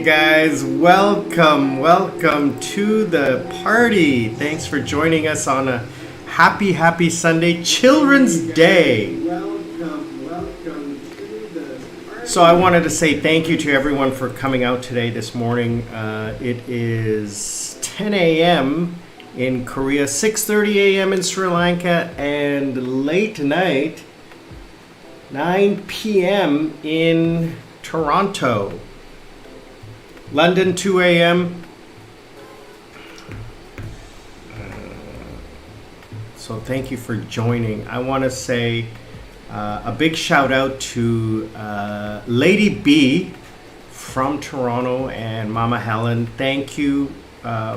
guys, welcome to the party. Thanks for joining us on a happy Sunday, Children's Day. So I wanted to say thank you to everyone for coming out today this morning. It is 10 a.m. in Korea, 6:30 a.m. in Sri Lanka, and late tonight, 9 p.m. in Toronto. London, 2 a.m. So thank you for joining. I want to say a big shout out to Lady B from Toronto and Mama Helen. Thank you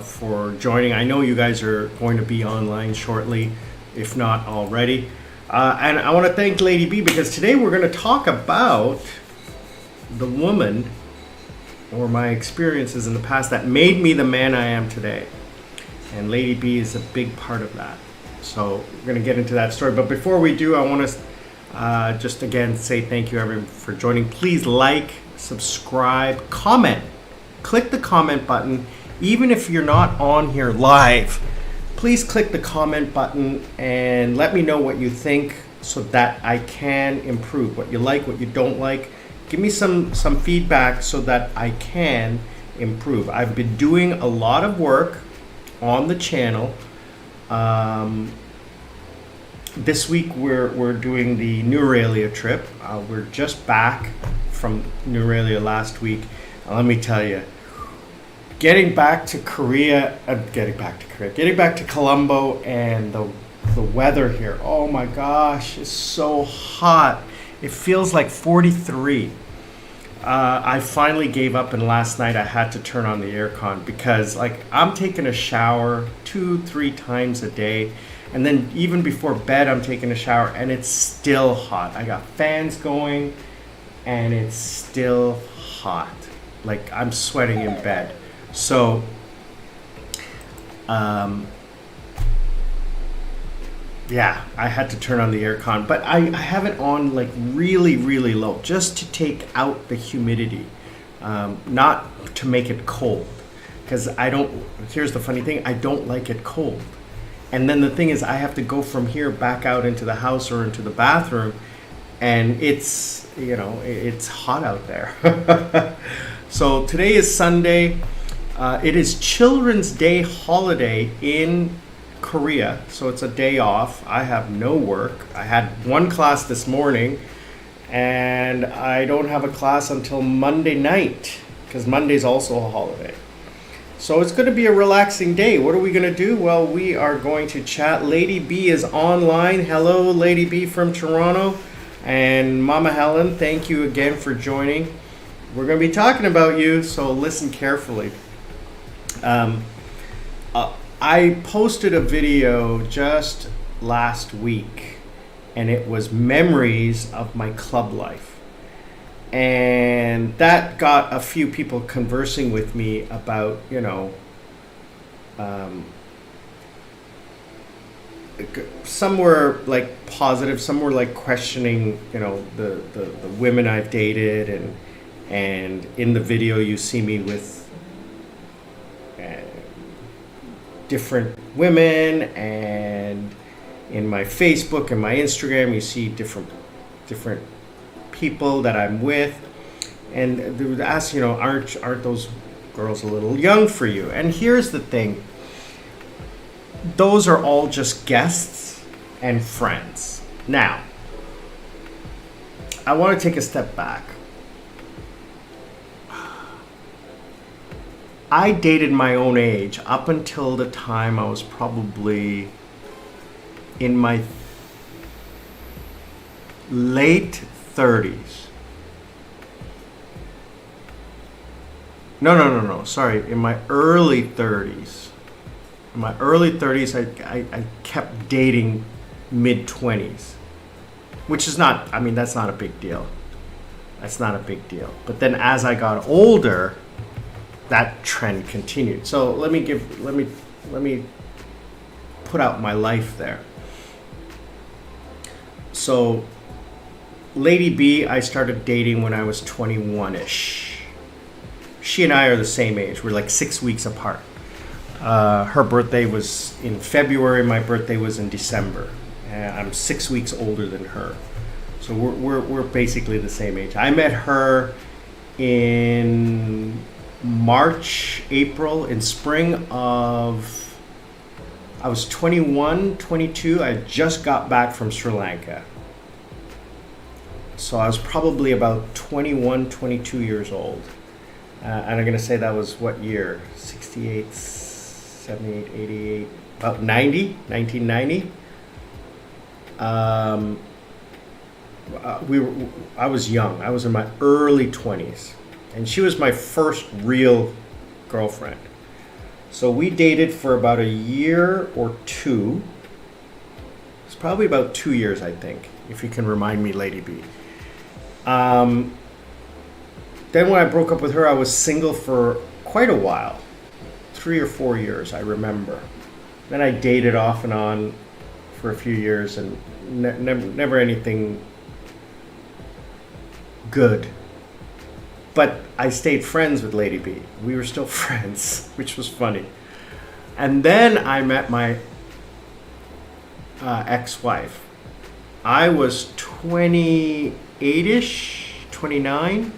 for joining. I know you guys are going to be online shortly, if not already. And I want to thank Lady B because today we're going to talk about the woman or my experiences in the past that made me the man I am today. And Lady B is a big part of that. So we're going to get into that story. But before we do, I want to just again say thank you everyone for joining. Please like, subscribe, comment. Click the comment button. Even if you're not on here live, please click the comment button and let me know what you think so that I can improve. What you like, what you don't like. Give me some feedback so that I can improve. I've been doing a lot of work on the channel. This week we're doing the Neuralia trip. We're just back from Neuralia last week. Let me tell you, getting back to Colombo and the weather here, oh my gosh, it's so hot. It feels like 43. I finally gave up, and last night I had to turn on the aircon because I'm taking a shower 2-3 times a day, and then even before bed I'm taking a shower and it's still hot. I got fans going and it's still hot. Like I'm sweating in bed. So yeah, I had to turn on the aircon, but I have it on like really low just to take out the humidity, not to make it cold, because here's the funny thing, I don't like it cold. And then the thing is, I have to go from here back out into the house or into the bathroom, and it's hot out there. So today is Sunday. It is Children's Day holiday in Korea, so it's a day off. I have no work. I had one class this morning, and I don't have a class until Monday night because Monday's also a holiday. So it's going to be a relaxing day. What are we going to do? Well, we are going to chat. Lady B is online. Hello, Lady B from Toronto. And Mama Helen, thank you again for joining. We're going to be talking about you, so listen carefully. I posted a video just last week, and it was memories of my club life. And that got a few people conversing with me about, some were like positive, some were like questioning, the women I've dated, and in the video you see me with different women, and in my Facebook and my Instagram you see different people that I'm with, and they would ask, aren't those girls a little young for you? And here's the thing, those are all just guests and friends. Now, I want to take a step back. I dated my own age up until the time I was probably in my late 30s. No. Sorry, in my early 30s. In my early 30s, I kept dating mid-20s, which is not, that's not a big deal. That's not a big deal. But then as I got older, that trend continued. So let me put out my life there. So Lady B, I started dating when I was 21-ish. she and I are the same age. We're like 6 weeks apart. Her birthday was in February. My birthday was in December. I'm 6 weeks older than her. So we're basically the same age. I met her in March, April, in spring of, I was 21, 22. I just got back from Sri Lanka. So I was probably about 21, 22 years old. And I'm going to say that was what year? 68, 78, 88, about 90, 1990. I was young. I was in my early 20s. And she was my first real girlfriend. So we dated for about a year or two. It's probably about 2 years, I think, if you can remind me, Lady B. Then when I broke up with her, I was single for quite a while, 3 or 4 years, I remember. Then I dated off and on for a few years, and never anything good. But I stayed friends with Lady B. We were still friends, which was funny. And then I met my ex-wife. I was 28-ish, 29,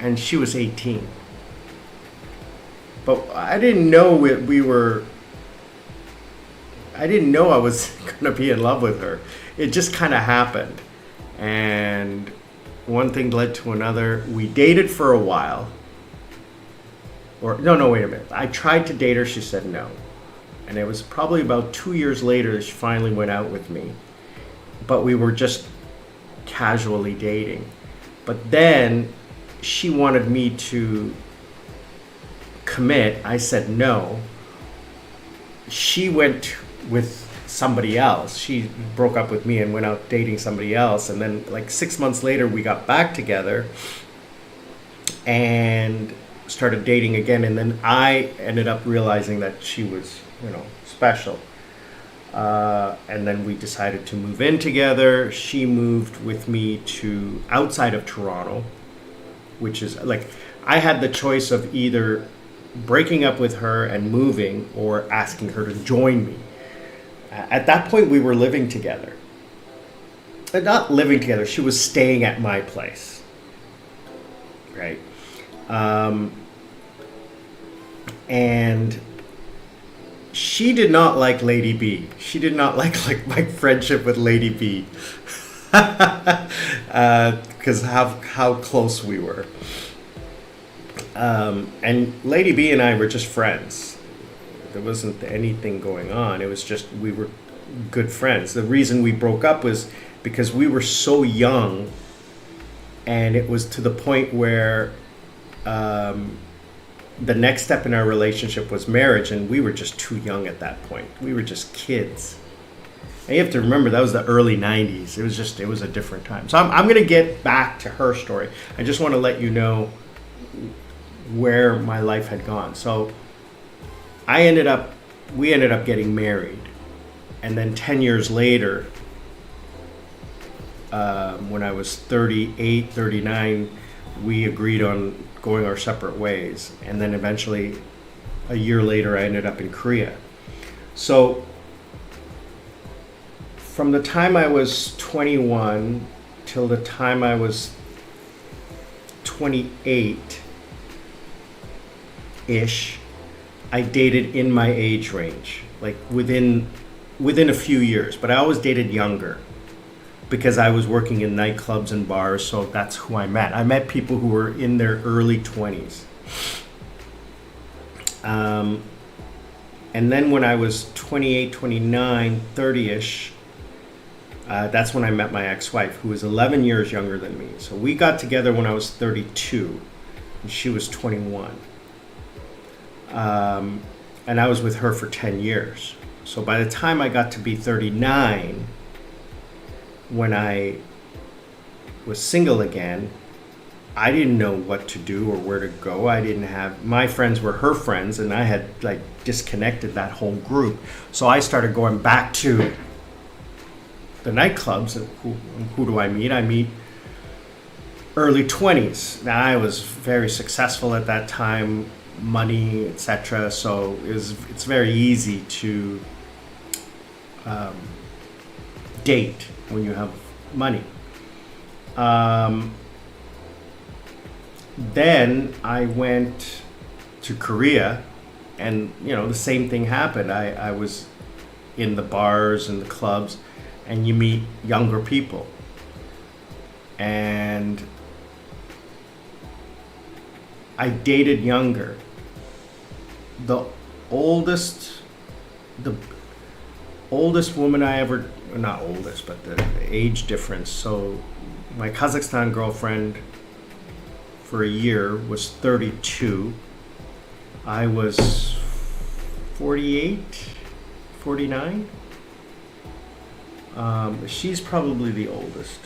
and she was 18. But I didn't know I didn't know I was going to be in love with her. It just kind of happened. And one thing led to another. We dated for a while. No, wait a minute. I tried to date her. She said no. And it was probably about 2 years later that she finally went out with me. But we were just casually dating. But then she wanted me to commit. I said no. She went with somebody else. She broke up with me and went out dating somebody else. And then like 6 months later, we got back together and started dating again. And then I ended up realizing that she was, special. And then we decided to move in together. She moved with me to outside of Toronto, which is like, I had the choice of either breaking up with her and moving or asking her to join me. At that point, we were living together. Not living together, she was staying at my place. Right? And she did not like Lady B. She did not like my friendship with Lady B. Because how close we were. And Lady B and I were just friends. There wasn't anything going on. It was just we were good friends. The reason we broke up was because we were so young, and it was to the point where the next step in our relationship was marriage, and we were just too young at that point. We were just kids. And you have to remember, that was the early 90s. It was a different time. So I'm going to get back to her story. I just want to let you know where my life had gone. So we ended up getting married. And then 10 years later, when I was 38, 39, we agreed on going our separate ways. And then eventually, a year later, I ended up in Korea. So from the time I was 21 till the time I was 28-ish, I dated in my age range, like within a few years. But I always dated younger because I was working in nightclubs and bars, so that's who I met. I met people who were in their early 20s. And then when I was 28, 29, 30-ish, that's when I met my ex-wife, who was 11 years younger than me. So we got together when I was 32, and she was 21. And I was with her for 10 years. So by the time I got to be 39, when I was single again, I didn't know what to do or where to go. My friends were her friends, and I had disconnected that whole group. So I started going back to the nightclubs. And who do I meet? I meet early 20s. Now, I was very successful at that time, money, etc. So it's very easy to date when you have money. Then I went to Korea, and the same thing happened. I was in the bars and the clubs, and you meet younger people, and I dated younger. The oldest the oldest woman I ever, not oldest, but the age difference. So my Kazakhstan girlfriend for a year was 32. I was 48, 49. She's probably the oldest.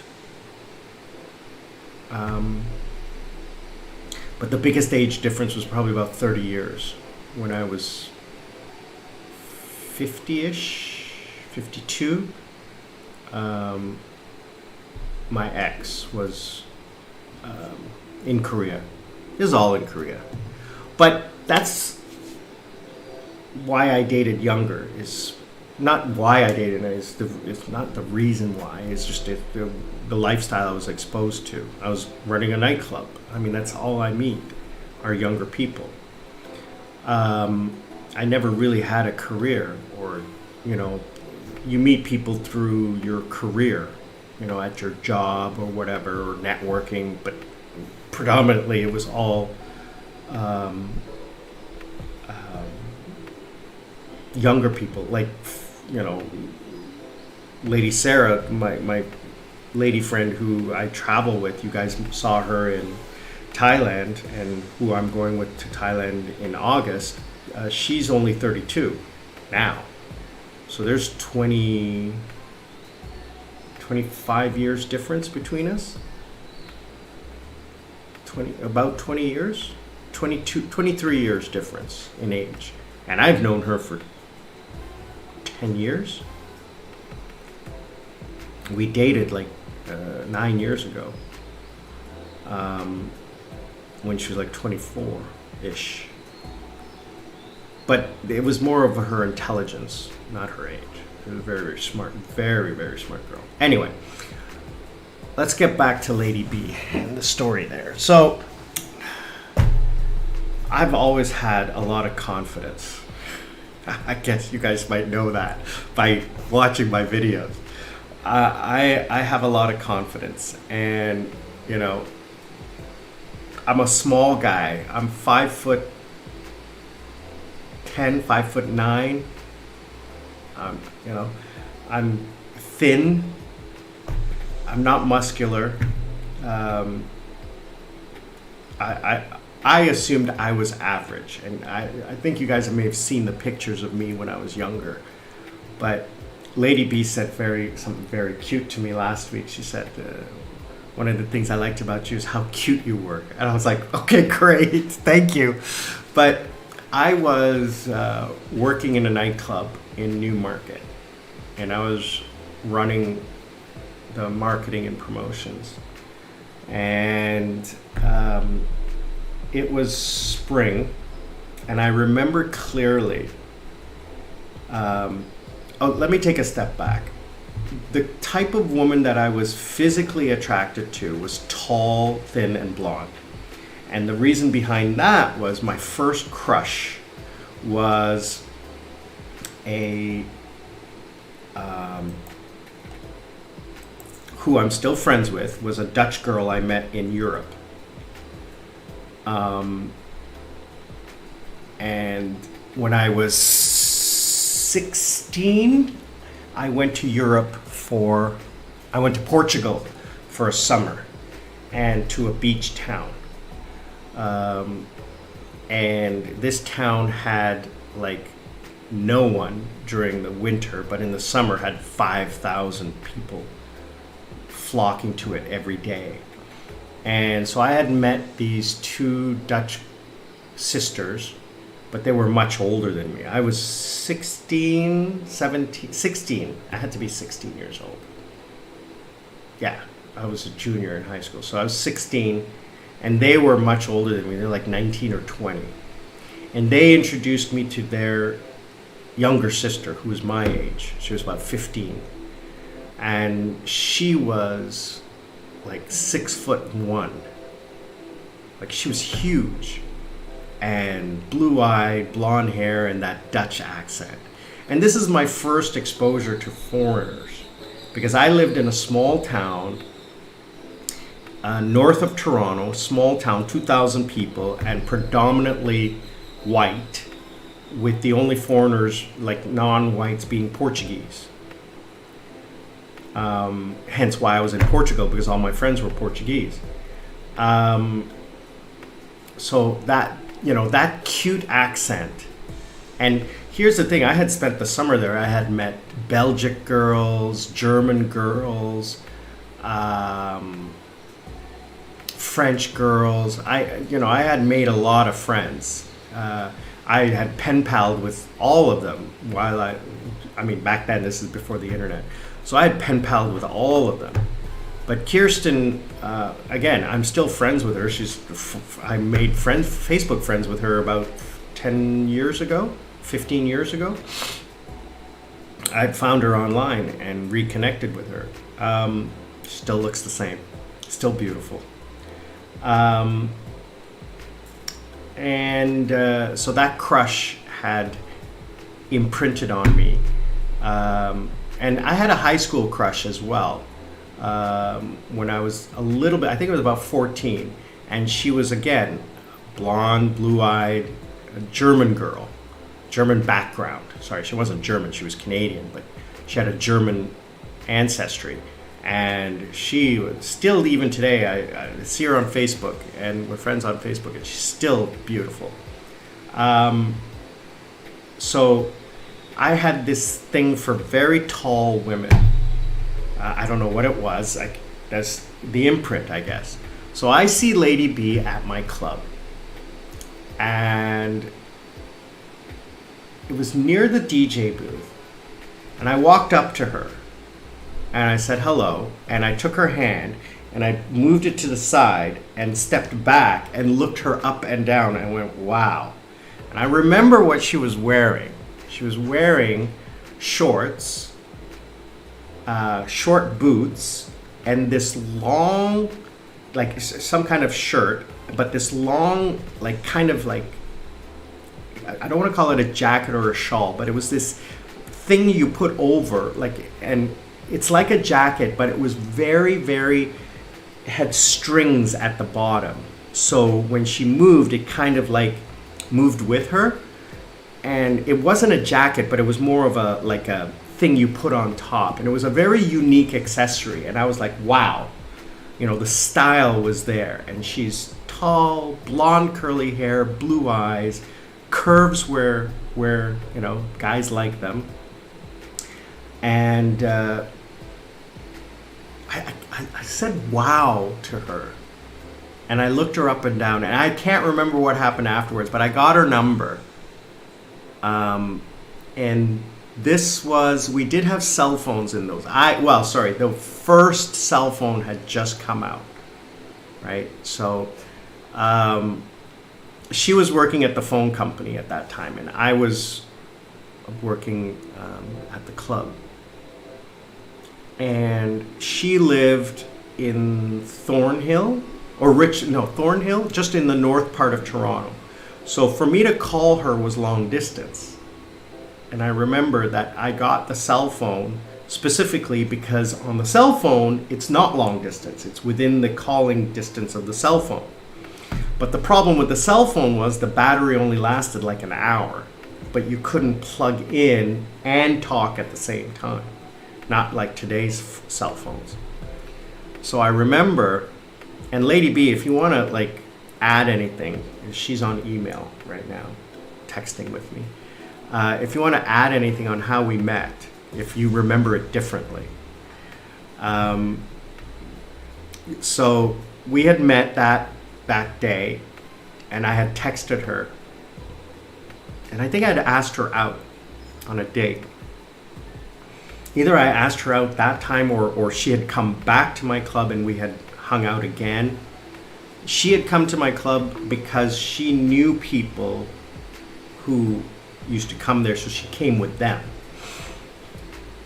But the biggest age difference was probably about 30 years when I was 50-ish, 52. My ex was in Korea. It was all in Korea. But that's why I dated younger. Is not why I dated. It's not the reason why. It's just the lifestyle I was exposed to. I was running a nightclub. I mean, that's all I meet are younger people. I never really had a career, or you meet people through your career, at your job or whatever, or networking. But predominantly, it was all younger people, like Lady Sarah, my lady friend who I travel with. You guys saw her in Thailand, and who I'm going with to Thailand in August. She's only 32 now, so there's 25 years difference between us. About 20 years, 23 years difference in age, and I've known her for 10 years. We dated like 9 years ago, when she was like 24-ish. But it was more of her intelligence, not her age. She was very, very smart, very, very smart girl. Anyway, let's get back to Lady B and the story there. So, I've always had a lot of confidence. I guess you guys might know that by watching my videos. I have a lot of confidence, and I'm a small guy. I'm 5'10", 5'9". I'm thin. I'm not muscular. I assumed I was average, and I think you guys may have seen the pictures of me when I was younger. But Lady B said something very cute to me last week. She said, one of the things I liked about you is how cute you were. And I was like, okay, great, thank you. But I was working in a nightclub in Newmarket, and I was running the marketing and promotions. And it was spring, and I remember clearly. Let me take a step back. The type of woman that I was physically attracted to was tall, thin, and blonde. And the reason behind that was my first crush was who I'm still friends with, was a Dutch girl I met in Europe. And when I was 16, I went to Portugal for a summer, and to a beach town. And this town had like no one during the winter, but in the summer had 5,000 people flocking to it every day. And so I had met these two Dutch sisters, but they were much older than me. I was 16. I had to be 16 years old. Yeah, I was a junior in high school. So I was 16, and they were much older than me. They're like 19 or 20. And they introduced me to their younger sister, who was my age. She was about 15. And she was like 6'1". Like, she was huge. And blue-eyed, blonde hair, and that Dutch accent. And this is my first exposure to foreigners, because I lived in a small town north of Toronto, small town, 2,000 people, and predominantly white, with the only foreigners, like non-whites, being Portuguese. Hence why I was in Portugal, because all my friends were Portuguese. So that, that cute accent. And here's the thing, I had spent the summer there. I had met Belgic girls, German girls, French girls. I had made a lot of friends. I had pen palled with all of them while I mean, back then, this is before the internet. So I had pen palled with all of them. But Kirsten, again, I'm still friends with her. I made Facebook friends with her about 10 years ago, 15 years ago. I found her online and reconnected with her. Still looks the same, still beautiful. So that crush had imprinted on me. And I had a high school crush as well. When I was a little bit, I think it was about 14, and she was, again, blonde, blue-eyed, a German girl, German background. Sorry, she wasn't German, she was Canadian, but she had a German ancestry. And she was still, even today, I see her on Facebook, and we're friends on Facebook, and she's still beautiful. So I had this thing for very tall women. I don't know what it was. That's the imprint, I guess. So I see Lady B at my club. And it was near the DJ booth. And I walked up to her. And I said hello. And I took her hand. And I moved it to the side and stepped back and looked her up and down and went, wow. And I remember what she was wearing. She was wearing shorts, short boots, and this long, like some kind of shirt, but this long, like kind of like, I don't want to call it a jacket or a shawl, but it was this thing you put over, like, and it's like a jacket, but it was very, very, had strings at the bottom. So when she moved, it kind of like moved with her. And it wasn't a jacket, but it was more of a thing you put on top. And it was a very unique accessory. And I was like, wow, the style was there. And she's tall, blonde curly hair, blue eyes, curves where guys like them. And I said wow to her. And I looked her up and down. And I can't remember what happened afterwards, but I got her number. And this was, we did have cell phones in those. The first cell phone had just come out, right? So, she was working at the phone company at that time, and I was working at the club. And she lived in Thornhill, just in the north part of Toronto. So for me to call her was long distance. And I remember that I got the cell phone specifically because on the cell phone, it's not long distance. It's within the calling distance of the cell phone. But the problem with the cell phone was the battery only lasted like an hour, but you couldn't plug in and talk at the same time. Not like today's cell phones. So I remember, and Lady B, if you want to add anything, she's on email right now, texting with me. If you want to add anything on how we met, if you remember it differently. So we had met that day, and I had texted her. And I think I had asked her out on a date. either I asked her out that time, or she had come back to my club and we had hung out again. She had come to my club because she knew people who used to come there, so she came with them.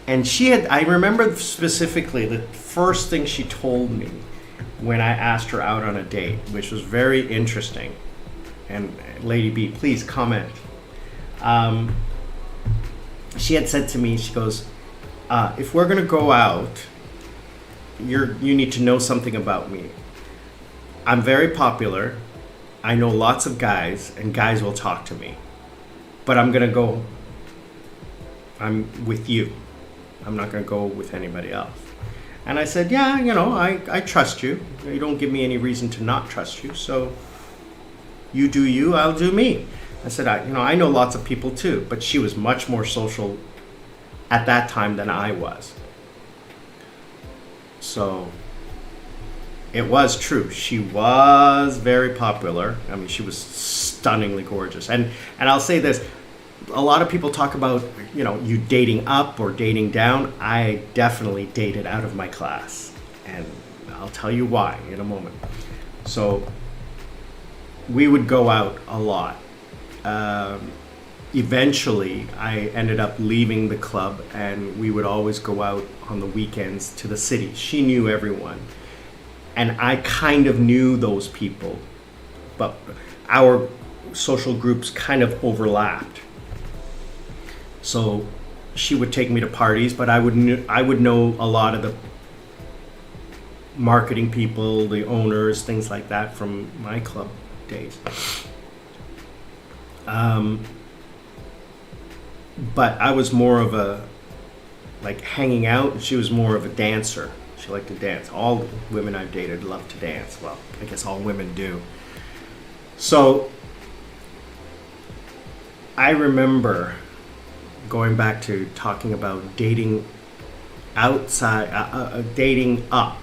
And I remember specifically the first thing she told me when I asked her out on a date, which was very interesting. And Lady B, please comment. She had said to me, she goes, if we're gonna go out, you need to know something about me. I'm very popular. I know lots of guys, and guys will talk to me. But I'm with you. I'm not gonna go with anybody else. And I said, yeah, I trust you. You don't give me any reason to not trust you. So you do you, I'll do me. I said, I know lots of people too, but she was much more social at that time than I was. So it was true. She was very popular. I mean, she was stunningly gorgeous. And I'll say this, a lot of people talk about, you dating up or dating down. I definitely dated out of my class. And I'll tell you why in a moment. So we would go out a lot. Eventually, I ended up leaving the club, and we would always go out on the weekends to the city. She knew everyone, and I kind of knew those people, but our social groups kind of overlapped. So she would take me to parties, but I would know a lot of the marketing people, the owners, things like that from my club days. But I was more of a, hanging out, and she was more of a dancer. She liked to dance. All the women I've dated love to dance. Well, I guess all women do. So I remember going back to talking about dating outside, dating up,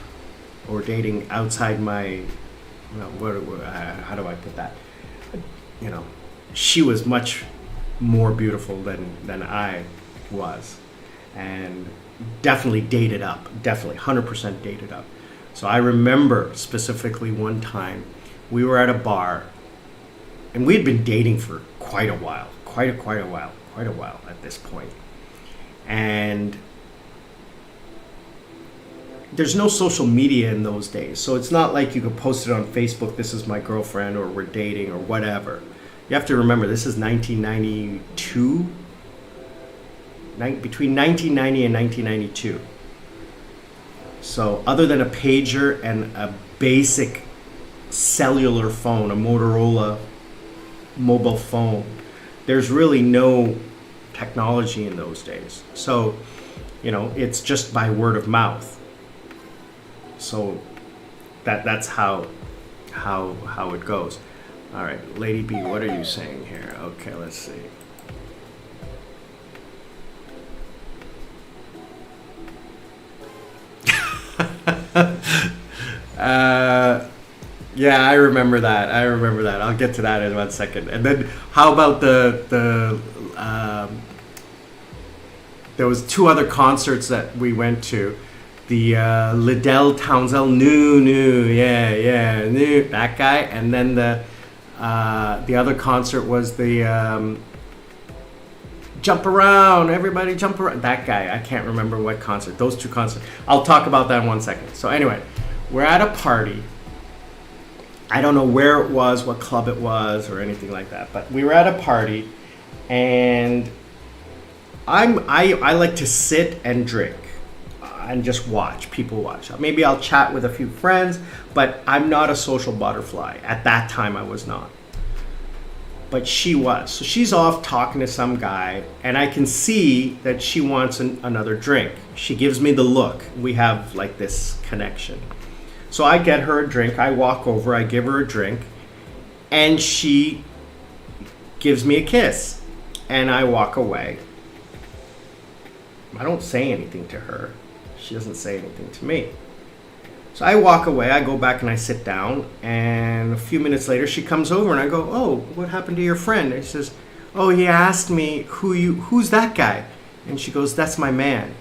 or dating outside my, how do I put that? She was much more beautiful than I was, and definitely dated up, definitely 100% dated up. So I remember specifically one time we were at a bar, and we had been dating for quite a while at this point. And there's no social media in those days, so it's not like you could post it on Facebook, this is my girlfriend, or we're dating, or whatever. You have to remember, this is 1992, between 1990 and 1992. So other than a pager and a basic cellular phone, a Motorola mobile phone, there's really no technology in those days. So, it's just by word of mouth. So that's how it goes. All right, Lady B, what are you saying here? Okay, let's see. Yeah, I remember that. I'll get to that in 1 second. And then how about there was 2 other concerts that we went to. The Liddell Townsend, new, that guy. And then the other concert was the Jump Around, Everybody Jump Around, that guy. I can't remember what concert. Those 2 concerts. I'll talk about that in 1 second. So anyway, we're at a party. I don't know where it was, what club it was, or anything like that. But we were at a party, and I like to sit and drink and just watch. People watch. Maybe I'll chat with a few friends, but I'm not a social butterfly. At that time, I was not. But she was. So she's off talking to some guy, and I can see that she wants another drink. She gives me the look. We have this connection. So I get her a drink. I walk over. I give her a drink, and she gives me a kiss, and I walk away. I don't say anything to her. She doesn't say anything to me. So I walk away, I go back and I sit down, and a few minutes later she comes over and I go, "Oh, what happened to your friend?" And she says, "Oh, he asked me who's that guy?" And she goes, "That's my man."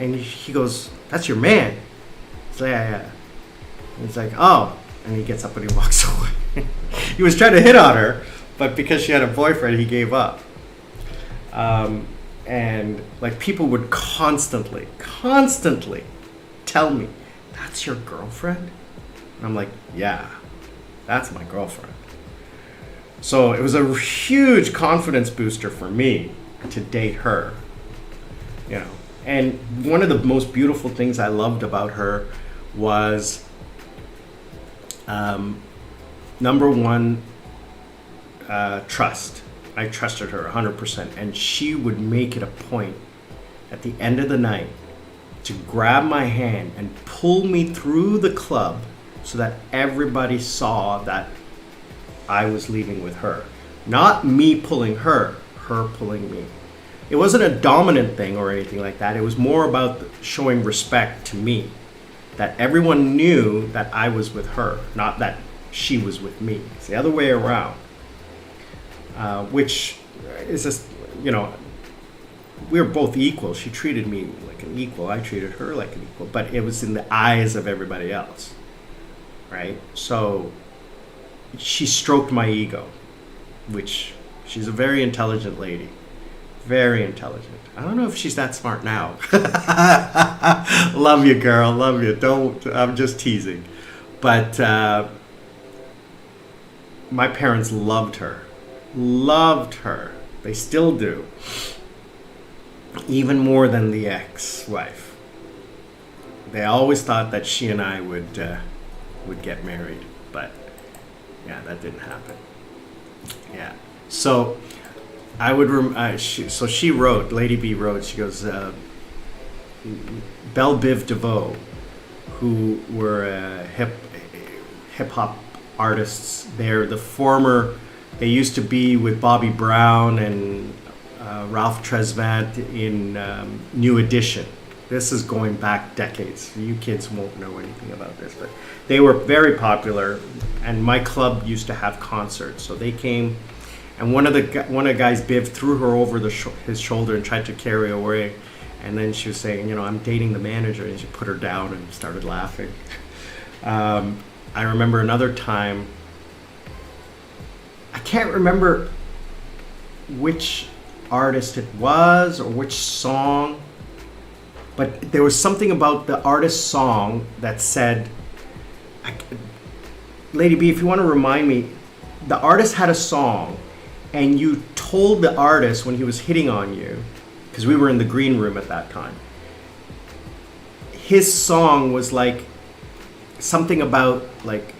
And he goes, "That's your man." It's like, "Yeah, yeah." And he's like, "Oh." And he gets up and he walks away. He was trying to hit on her, but because she had a boyfriend, he gave up. And like people would constantly tell me, "That's your girlfriend?" And I'm like, "Yeah, that's my girlfriend." So it was a huge confidence booster for me to date her, you know. And one of the most beautiful things I loved about her was, number one, trust. I trusted her 100%, and she would make it a point at the end of the night to grab my hand and pull me through the club so that everybody saw that I was leaving with her. Not me pulling her pulling me. It wasn't a dominant thing or anything like that. It was more about showing respect to me, that everyone knew that I was with her, not that she was with me. It's the other way around. Which is just, you know, we were both equal. She treated me like an equal. I treated her like an equal. But it was in the eyes of everybody else, right? So she stroked my ego, which she's a very intelligent lady. Very intelligent. I don't know if she's that smart now. Love you, girl. Love you. Don't. I'm just teasing. But my parents loved her. Loved her. They still do. Even more than the ex-wife. They always thought that she and I would get married, but yeah, that didn't happen. Yeah. So I would. She wrote. Lady B wrote. She goes, Belle Biv DeVoe, who were hip hop artists. They're the former. They used to be with Bobby Brown and Ralph Tresvant in New Edition. This is going back decades. You kids won't know anything about this, but they were very popular. And my club used to have concerts, so they came. And one of the guys, Biv, threw her over his shoulder and tried to carry her away. And then she was saying, you know, "I'm dating the manager," and she put her down and started laughing. I remember another time. I can't remember which artist it was or which song, but there was something about the artist's song that said, Lady B, if you want to remind me, the artist had a song and you told the artist when he was hitting on you, because we were in the green room at that time, his song was like something about like,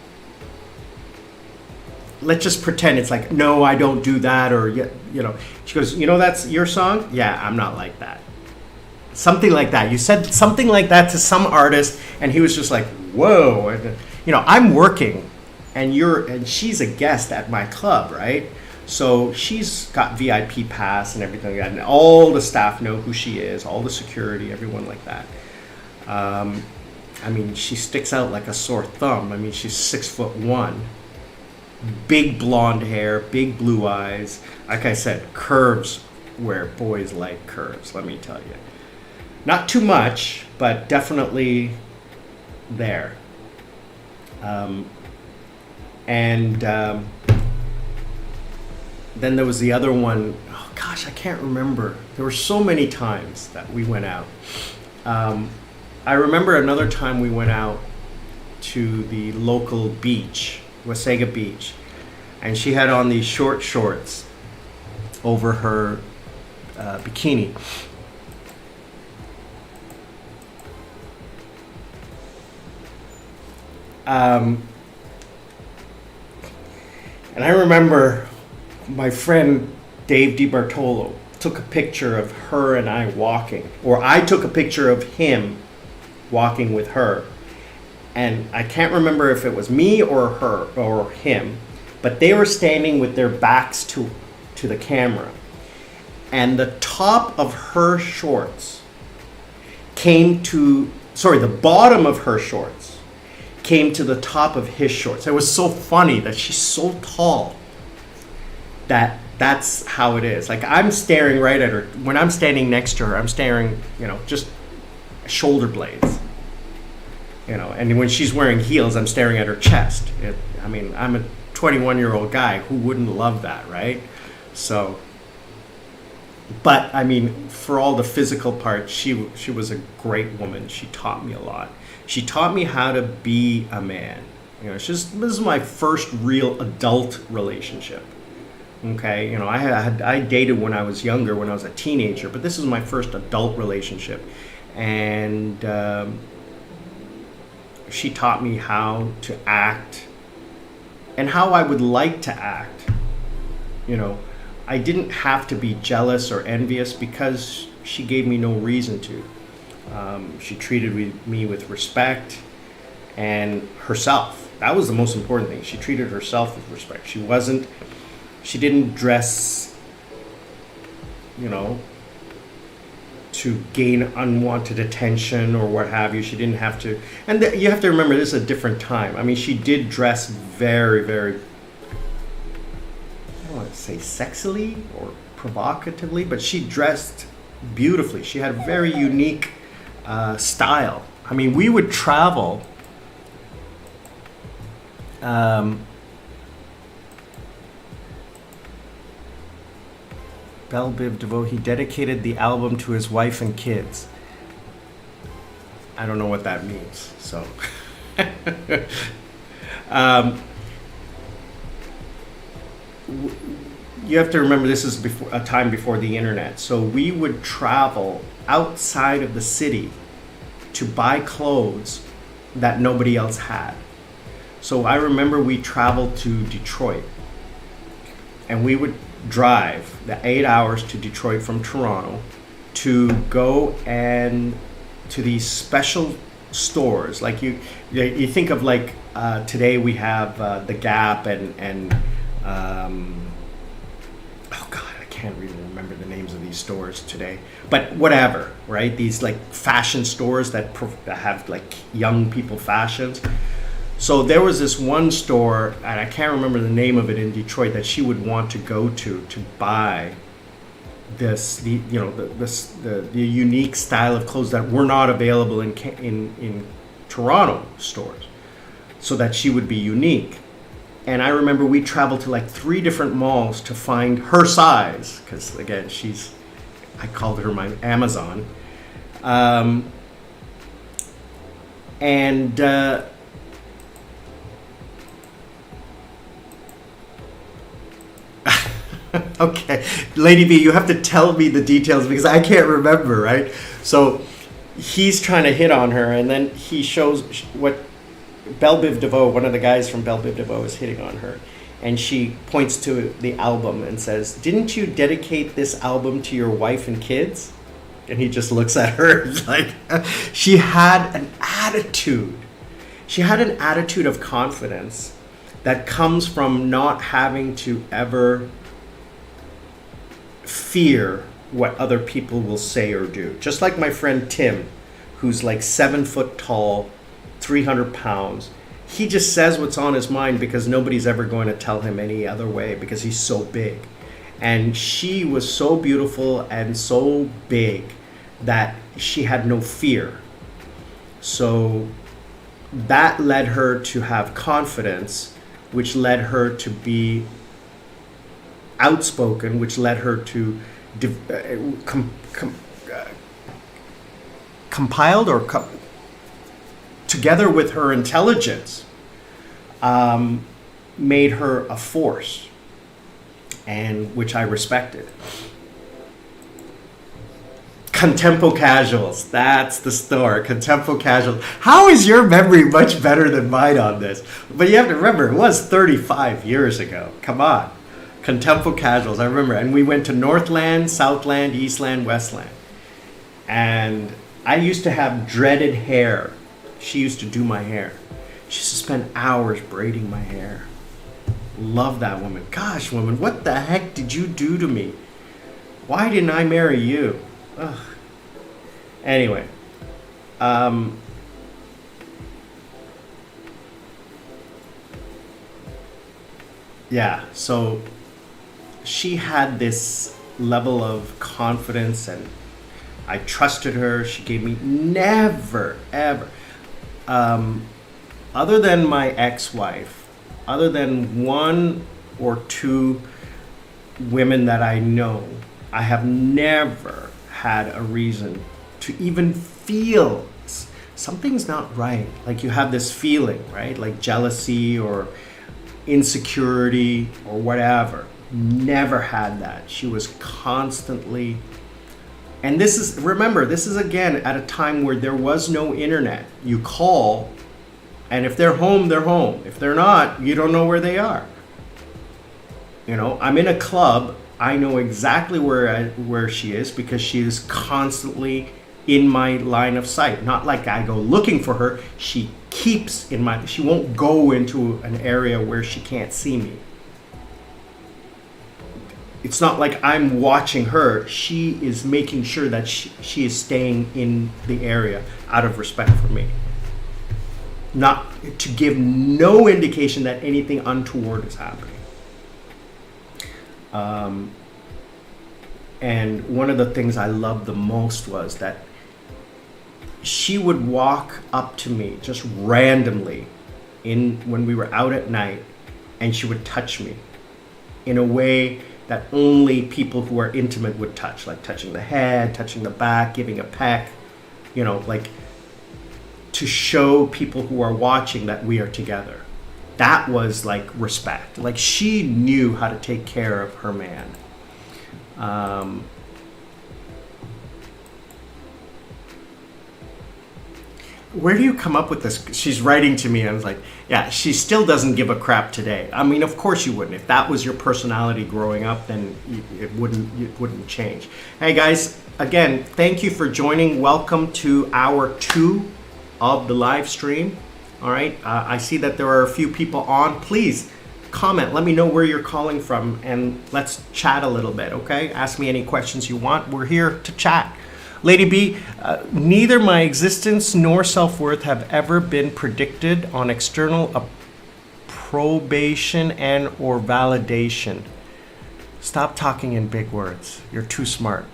let's just pretend it's like, "No, I don't do that," or, you know. She goes, "You know, that's your song?" "Yeah, I'm not like that." Something like that. You said something like that to some artist, and he was just like, "Whoa!" And, you know, I'm working, and she's a guest at my club, right? So she's got VIP pass and everything like that, and all the staff know who she is, all the security, everyone like that. I mean, she sticks out like a sore thumb. I mean, she's 6'1". Big blonde hair, big blue eyes. Like I said, curves where boys like curves, let me tell you. Not too much, but definitely there. Then there was the other one. Oh gosh, I can't remember. There were so many times that we went out. I remember another time we went out to the local beach, Wasaga Beach, and she had on these short shorts over her bikini. And I remember my friend Dave DiBartolo took a picture of her and I walking, or I took a picture of him walking with her. And I can't remember if it was me or her or him, but they were standing with their backs to the camera. And the top of her shorts the bottom of her shorts came to the top of his shorts. It was so funny that she's so tall that's how it is. Like, I'm staring right at her. When I'm standing next to her, I'm staring, you know, just shoulder blades. And when she's wearing heels, I'm staring at her chest. I'm a 21-year-old guy who wouldn't love that, right? So, but for all the physical part, she was a great woman. She taught me a lot. She taught me how to be a man. This is my first real adult relationship. Okay, I dated when I was younger, when I was a teenager, but this is my first adult relationship, and she taught me how to act and how I would like to act. I didn't have to be jealous or envious because she gave me no reason to. She treated me with respect and herself. That was the most important thing. She treated herself with respect. She didn't dress, to gain unwanted attention or what have you. She didn't have to. And you have to remember, this is a different time. She did dress very, very, I don't want to say sexily or provocatively, but she dressed beautifully. She had a very unique style. We would travel. Belle Biv DeVoe, he dedicated the album to his wife and kids. I don't know what that means, so. You have to remember, this is a time before the internet. So we would travel outside of the city to buy clothes that nobody else had. So I remember we traveled to Detroit, and we would drive the 8 hours to Detroit from Toronto to go and to these special stores. Like you think of today we have the Gap and oh God, I can't really remember the names of these stores today, but whatever, right? These fashion stores that have young people fashions. So there was this one store, and I can't remember the name of it, in Detroit, that she would want to go to buy the unique style of clothes that were not available in Toronto stores, so that she would be unique. And I remember we traveled to 3 different malls to find her size, because again, I called her my Amazon, Okay, Lady B, you have to tell me the details because I can't remember, right? So he's trying to hit on her, and then he shows what Belle Biv DeVoe, one of the guys from Belle Biv DeVoe, is hitting on her. And she points to the album and says, "Didn't you dedicate this album to your wife and kids?" And he just looks at her she had an attitude. She had an attitude of confidence that comes from not having to ever fear what other people will say or do. Just like my friend Tim, who's 7 foot tall, 300 pounds. He just says what's on his mind because nobody's ever going to tell him any other way because he's so big. And she was so beautiful and so big that she had no fear. So that led her to have confidence, which led her to be outspoken, which led her to compiled or together with her intelligence, made her a force, and which I respected. Contempo Casuals, that's the store. Contempo Casuals. How is your memory much better than mine on this? But you have to remember, it was 35 years ago. Come on. Contempo Casuals, I remember. And we went to Northland, Southland, Eastland, Westland. And I used to have dreaded hair. She used to do my hair. She used to spend hours braiding my hair. Love that woman. Gosh, woman, what the heck did you do to me? Why didn't I marry you? Ugh. Anyway. Yeah, so she had this level of confidence and I trusted her. She gave me never, ever, other than my ex-wife, other than one or two women that I know, I have never had a reason to even feel something's not right. Like you have this feeling, right? Like jealousy or insecurity or whatever. Never had that. She was constantly, and this is, remember, this is again at a time where there was no internet. You call, and if they're home, they're home. If they're not, you don't know where they are. You know, I'm in a club. I know exactly where she is because she is constantly in my line of sight. Not like I go looking for her. She keeps in my, she won't go into an area where she can't see me. It's not like I'm watching her. She is making sure that she is staying in the area out of respect for me. Not to give no indication that anything untoward is happening. And one of the things I loved the most was that she would walk up to me just randomly when we were out at night, and she would touch me in a way that only people who are intimate would touch, like touching the head, touching the back, giving a peck, you know, like to show people who are watching that we are together. That was like respect. Like she knew how to take care of her man. Where do you come up with this? She's writing to me. I was like, yeah, she still doesn't give a crap today. I mean, of course you wouldn't. If that was your personality growing up, then it wouldn't change. Hey guys, again, thank you for joining. Welcome to hour 2 of the live stream. All right, I see that there are a few people on. Please comment. Let me know where you're calling from, and let's chat a little bit, okay? Ask me any questions you want. We're here to chat. Lady B, neither my existence nor self-worth have ever been predicted on external approbation and or validation. Stop talking in big words. You're too smart.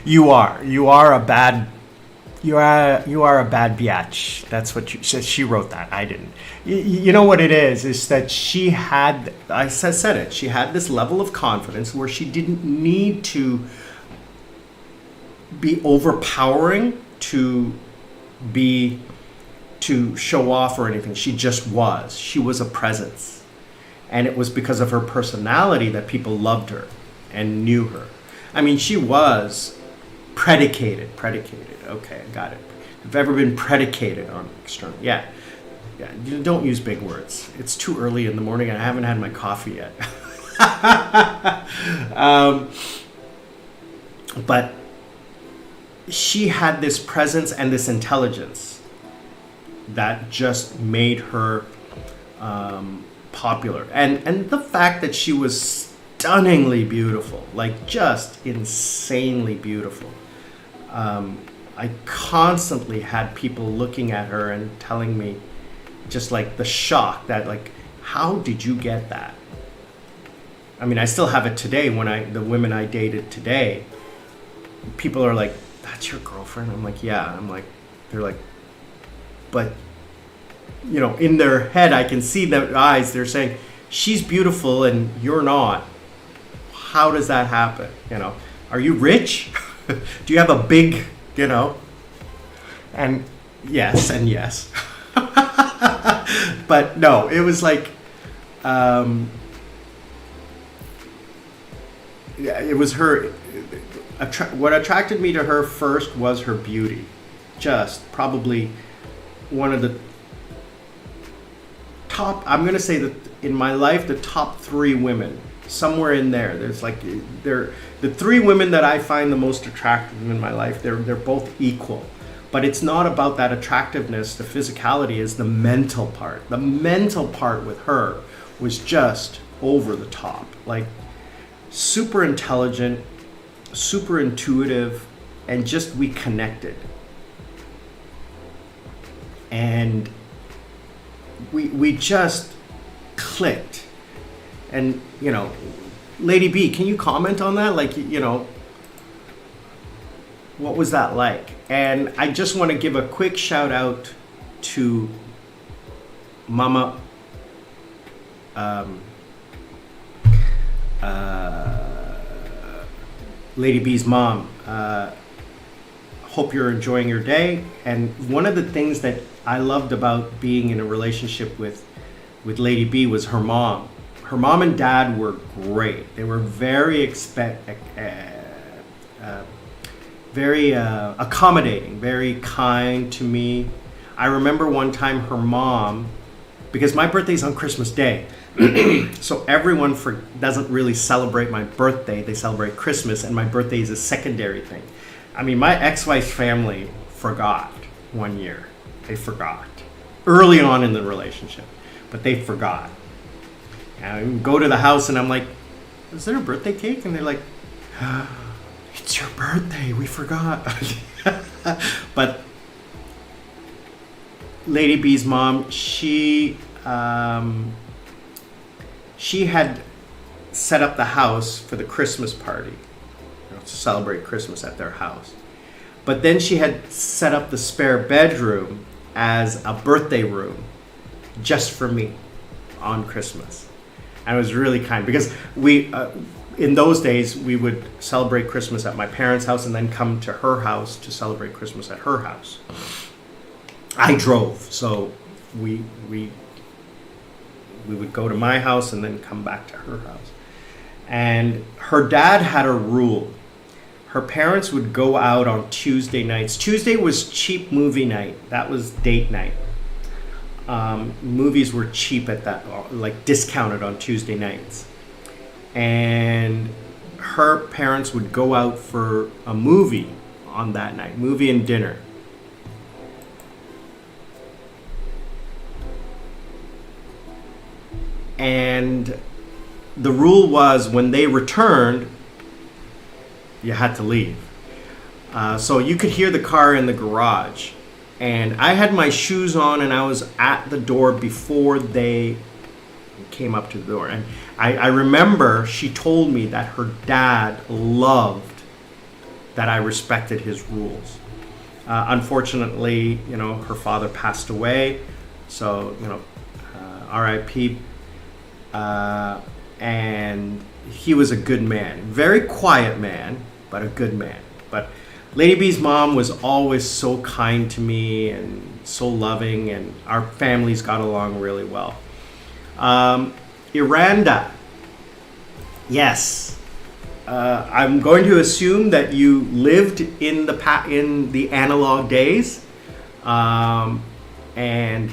You are a bad biatch. That's what she wrote that. I didn't. You know what it is that she had, I said it, she had this level of confidence where she didn't need to be overpowering to show off or anything. She just was. She was a presence. And it was because of her personality that people loved her and knew her. I mean, she was predicated. Okay, I got it. I've ever been predicated on external. Yeah. Don't use big words. It's too early in the morning and I haven't had my coffee yet. But she had this presence and this intelligence that just made her popular. And the fact that she was stunningly beautiful, like just insanely beautiful. I constantly had people looking at her and telling me just like the shock that like, how did you get that? I mean, I still have it today when the women I dated today, people are like, that's your girlfriend? I'm like, yeah. I'm like, they're like, but you know, in their head, I can see their eyes. They're saying, she's beautiful and you're not. How does that happen? You know, are you rich? Do you have a big, you know? And yes, and yes. But no, it was like, it was her. What attracted me to her first was her beauty. Just probably one of the top, I'm going to say that in my life, the top 3 women, somewhere in there. There's like, the 3 women that I find the most attractive in my life, they're both equal. But it's not about that attractiveness. The physicality is the mental part. The mental part with her was just over the top. Like super intelligent, super intuitive, and just we connected. And we just clicked. And, you know, Lady B, can you comment on that? Like, what was that like? And I just want to give a quick shout out to Mama Lady B's mom. Hope you're enjoying your day. And one of the things that I loved about being in a relationship with Lady B was her mom. Her mom and dad were great. They were very accommodating, very kind to me. I remember one time her mom, because my birthday's on Christmas Day, so everyone doesn't really celebrate my birthday. They celebrate Christmas, and my birthday is a secondary thing. I mean, my ex-wife's family forgot one year. They forgot early on in the relationship, but they forgot. And I would go to the house, and I'm like, "Is there a birthday cake?" And they're like, "It's your birthday. We forgot." But Lady B's mom, she had set up the house for the Christmas party, to celebrate Christmas at their house. But then she had set up the spare bedroom as a birthday room just for me on Christmas. And it was really kind, because we, in those days, we would celebrate Christmas at my parents' house and then come to her house to celebrate Christmas at her house. I drove, so we would go to my house and then come back to her house. And her dad had a rule. Her parents would go out on Tuesday nights. Tuesday was cheap movie night. That was date night. Movies were cheap at that, like discounted on Tuesday nights. And her parents would go out for a movie on that night, movie and dinner. And the rule was, when they returned, you had to leave. So you could hear the car in the garage. And I had my shoes on, and I was at the door before they came up to the door. And I remember she told me that her dad loved that I respected his rules. Unfortunately, her father passed away. So, R.I.P. And he was a good man. Very quiet man, but a good man. But Lady B's mom was always so kind to me and so loving, and our families got along really well. Iranda, yes, I'm going to assume that you lived in the analog days, and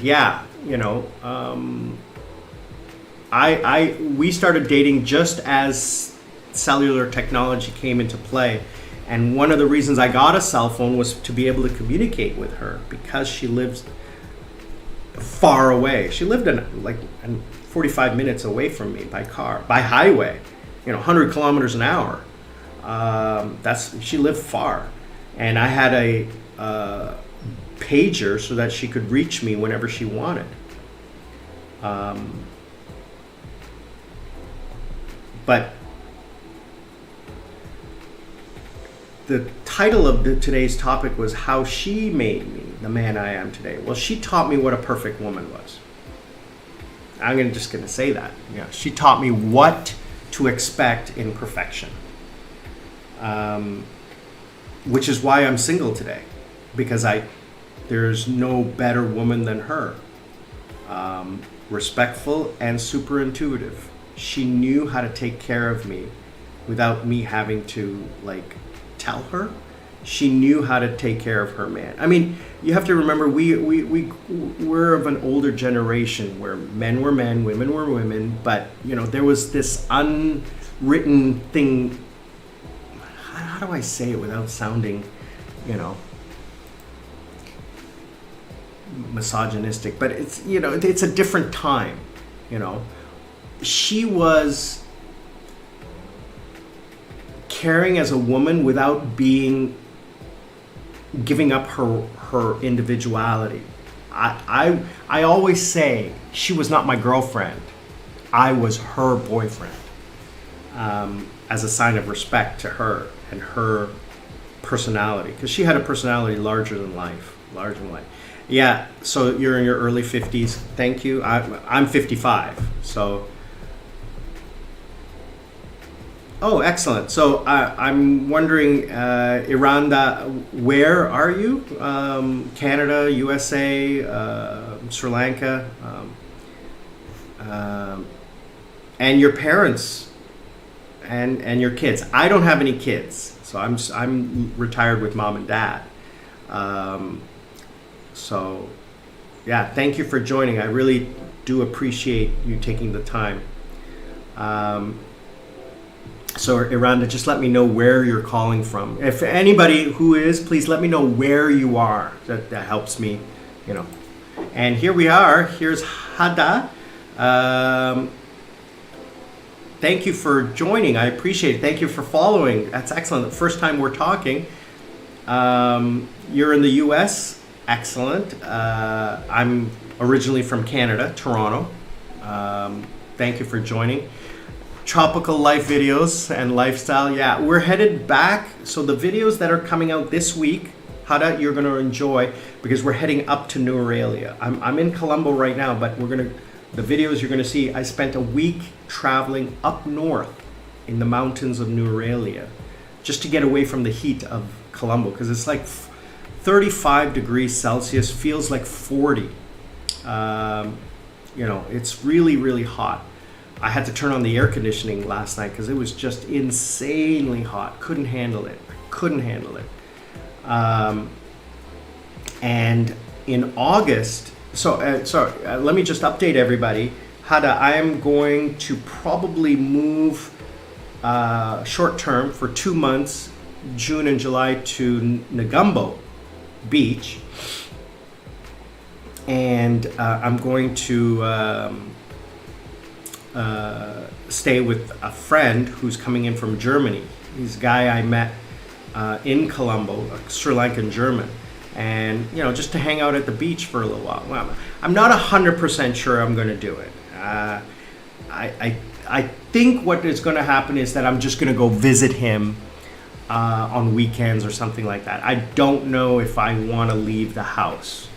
yeah, we started dating just as cellular technology came into play. And one of the reasons I got a cell phone was to be able to communicate with her, because she lives far away. She lived in 45 minutes away from me by car, by highway, 100 kilometers an hour. She lived far. And I had a pager so that she could reach me whenever she wanted. But the title of today's topic was how she made me the man I am today. Well, she taught me what a perfect woman was. I'm just going to say that. Yeah, she taught me what to expect in perfection, which is why I'm single today, because there's no better woman than her. Respectful and super intuitive. She knew how to take care of me without me having to tell her. She knew how to take care of her man. I mean, you have to remember, we're of an older generation where men were men, women were women, but there was this unwritten thing. How do I say it without sounding, misogynistic? But it's it's a different time. She was caring as a woman without giving up her individuality. I always say she was not my girlfriend. I was her boyfriend. as a sign of respect to her and her personality, because she had a personality larger than life, larger than life. Yeah, so you're in your early 50s. Thank you. I'm 55. So, oh, excellent. So I'm wondering, Iranda, where are you? Canada, USA, Sri Lanka, and your parents and your kids. I don't have any kids, so I'm retired with mom and dad. So, yeah, thank you for joining. I really do appreciate you taking the time. So, Iranda, just let me know where you're calling from. If anybody who is, please let me know where you are. That helps me, you know. And here we are. Here's Hada. Thank you for joining. I appreciate it. Thank you for following. That's excellent. The first time we're talking. You're in the U.S. Excellent. I'm originally from Canada, Toronto. Thank you for joining. Tropical life videos and lifestyle. Yeah, we're headed back. So the videos that are coming out this week, Hada, you're going to enjoy, because we're heading up to New Aurelia. I'm in Colombo right now, but the videos you're going to see, I spent a week traveling up north in the mountains of New Aurelia just to get away from the heat of Colombo, because it's like 35 degrees Celsius, feels like 40. It's really, really hot. I had to turn on the air conditioning last night because it was just insanely hot. Couldn't handle it. And in August, let me just update everybody. Hada, I am going to probably move short term for 2 months, June and July, to Negumbo Beach. And I'm going to stay with a friend who's coming in from Germany. He's a guy I met in Colombo, a Sri Lankan German, and just to hang out at the beach for a little while. Well, I'm not 100% sure I'm going to do it. I think what is going to happen is that I'm just going to go visit him on weekends or something like that. I don't know if I want to leave the house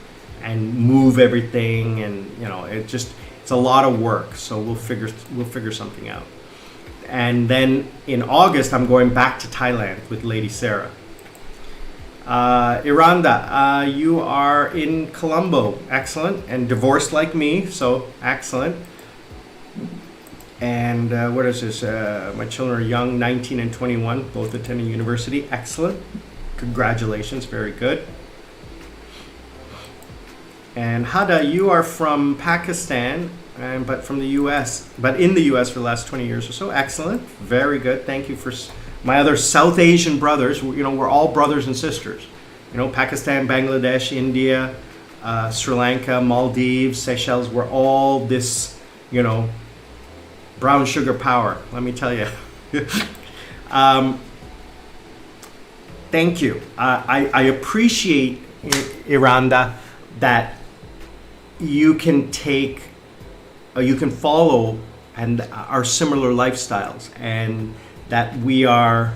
and move everything, and it's a lot of work, so we'll figure something out. And then in August, I'm going back to Thailand with Lady Sarah. Iranda, you are in Colombo, excellent, and divorced like me, so excellent. And what is this? My children are young, 19 and 21, both attending university, excellent. Congratulations, very good. And Hada, you are from Pakistan, but from the U.S., but in the U.S. for the last 20 years or so. Excellent. Very good. Thank you for my other South Asian brothers. We're all brothers and sisters. Pakistan, Bangladesh, India, Sri Lanka, Maldives, Seychelles. We're all this, brown sugar power. Let me tell you. Thank you. I appreciate, Iranda, that you can follow and our similar lifestyles, and that we are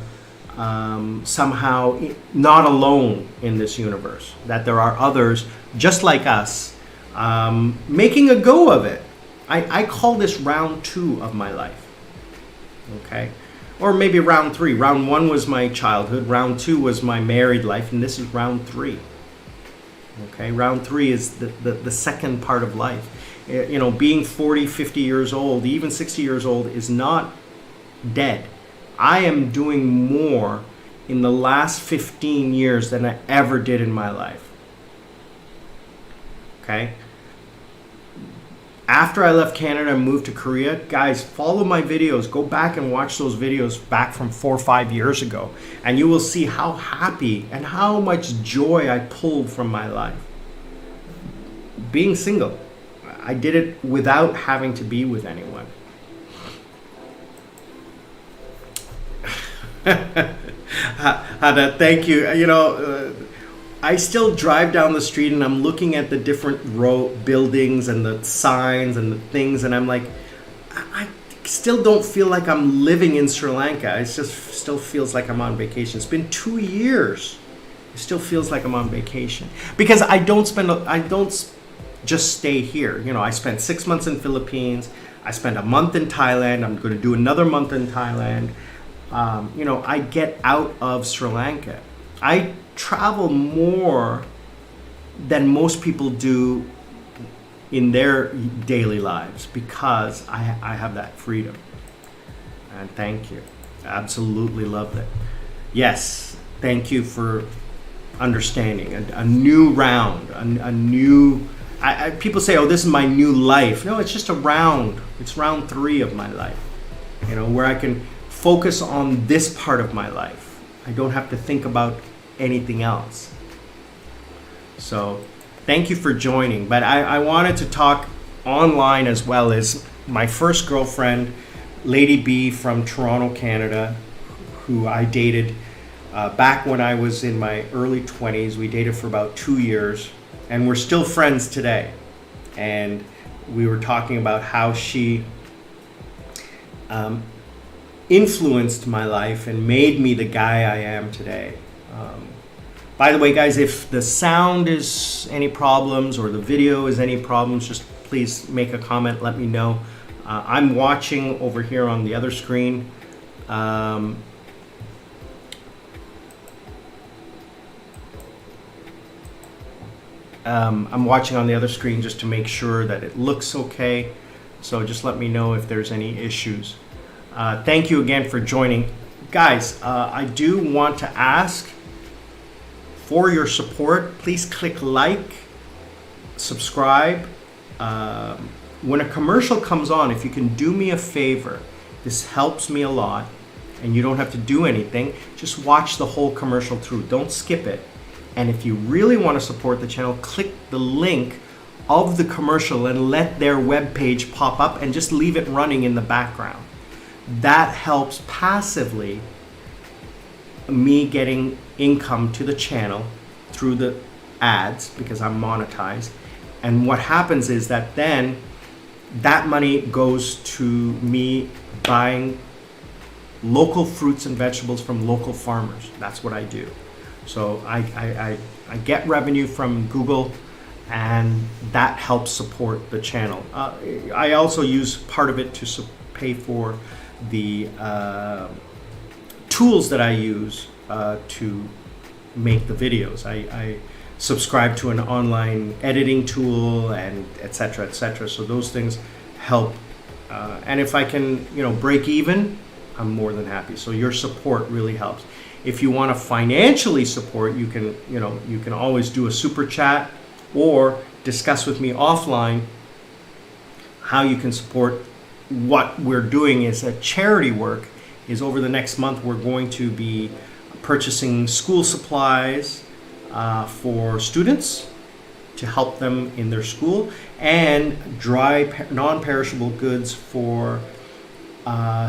somehow not alone in this universe, that there are others just like us making a go of it. I call this round 2 of my life, okay? Or maybe round 3. Round 1 was my childhood, round 2 was my married life, and this is round 3. Okay, round 3 is the second part of life. Being 40, 50 years old, even 60 years old is not dead. I am doing more in the last 15 years than I ever did in my life. Okay? After I left Canada and moved to Korea, guys, follow my videos. Go back and watch those videos back from 4 or 5 years ago, and you will see how happy and how much joy I pulled from my life. Being single, I did it without having to be with anyone. Hada, thank you. I still drive down the street and I'm looking at the different buildings and the signs and the things, and I'm like, still don't feel like I'm living in Sri Lanka. It just still feels like I'm on vacation. It's been 2 years. It still feels like I'm on vacation because I don't just stay here. You know, I spent 6 months in Philippines. I spent a month in Thailand. I'm going to do another month in Thailand. You know, I get out of Sri Lanka. I travel more than most people do in their daily lives because I have that freedom. And thank you. Absolutely loved it. Yes, thank you for understanding. A new round, a new... people say, oh, this is my new life. No, it's just a round. It's round 3 of my life. You know, where I can focus on this part of my life. I don't have to think about anything else. So thank you for joining. But I wanted to talk online as well as my first girlfriend, Lady B from Toronto, Canada, who I dated back when I was in my early 20s. We dated for about 2 years, and we're still friends today. And we were talking about how she influenced my life and made me the guy I am today. By the way, guys, if the sound is any problems or the video is any problems, just please make a comment, let me know. I'm watching over here on the other screen. I'm watching on the other screen just to make sure that it looks okay. So just let me know if there's any issues. Thank you again for joining. Guys, I do want to ask for your support. Please click like, subscribe. When a commercial comes on, if you can do me a favor, this helps me a lot and you don't have to do anything. Just watch the whole commercial through. Don't skip it. And if you really want to support the channel, click the link of the commercial and let their webpage pop up and just leave it running in the background. That helps passively me getting income to the channel through the ads because I'm monetized. And what happens is that then that money goes to me buying local fruits and vegetables from local farmers. That's what I do. So I get revenue from Google, and that helps support the channel. I also use part of it to pay for the tools that I use to make the videos. I subscribe to an online editing tool and etc. etc. So those things help. And if I can, break even, I'm more than happy. So your support really helps. If you want to financially support, you can always do a super chat or discuss with me offline how you can support. What we're doing is a charity work. Is over the next month we're going to be purchasing school supplies for students to help them in their school, and dry non-perishable goods for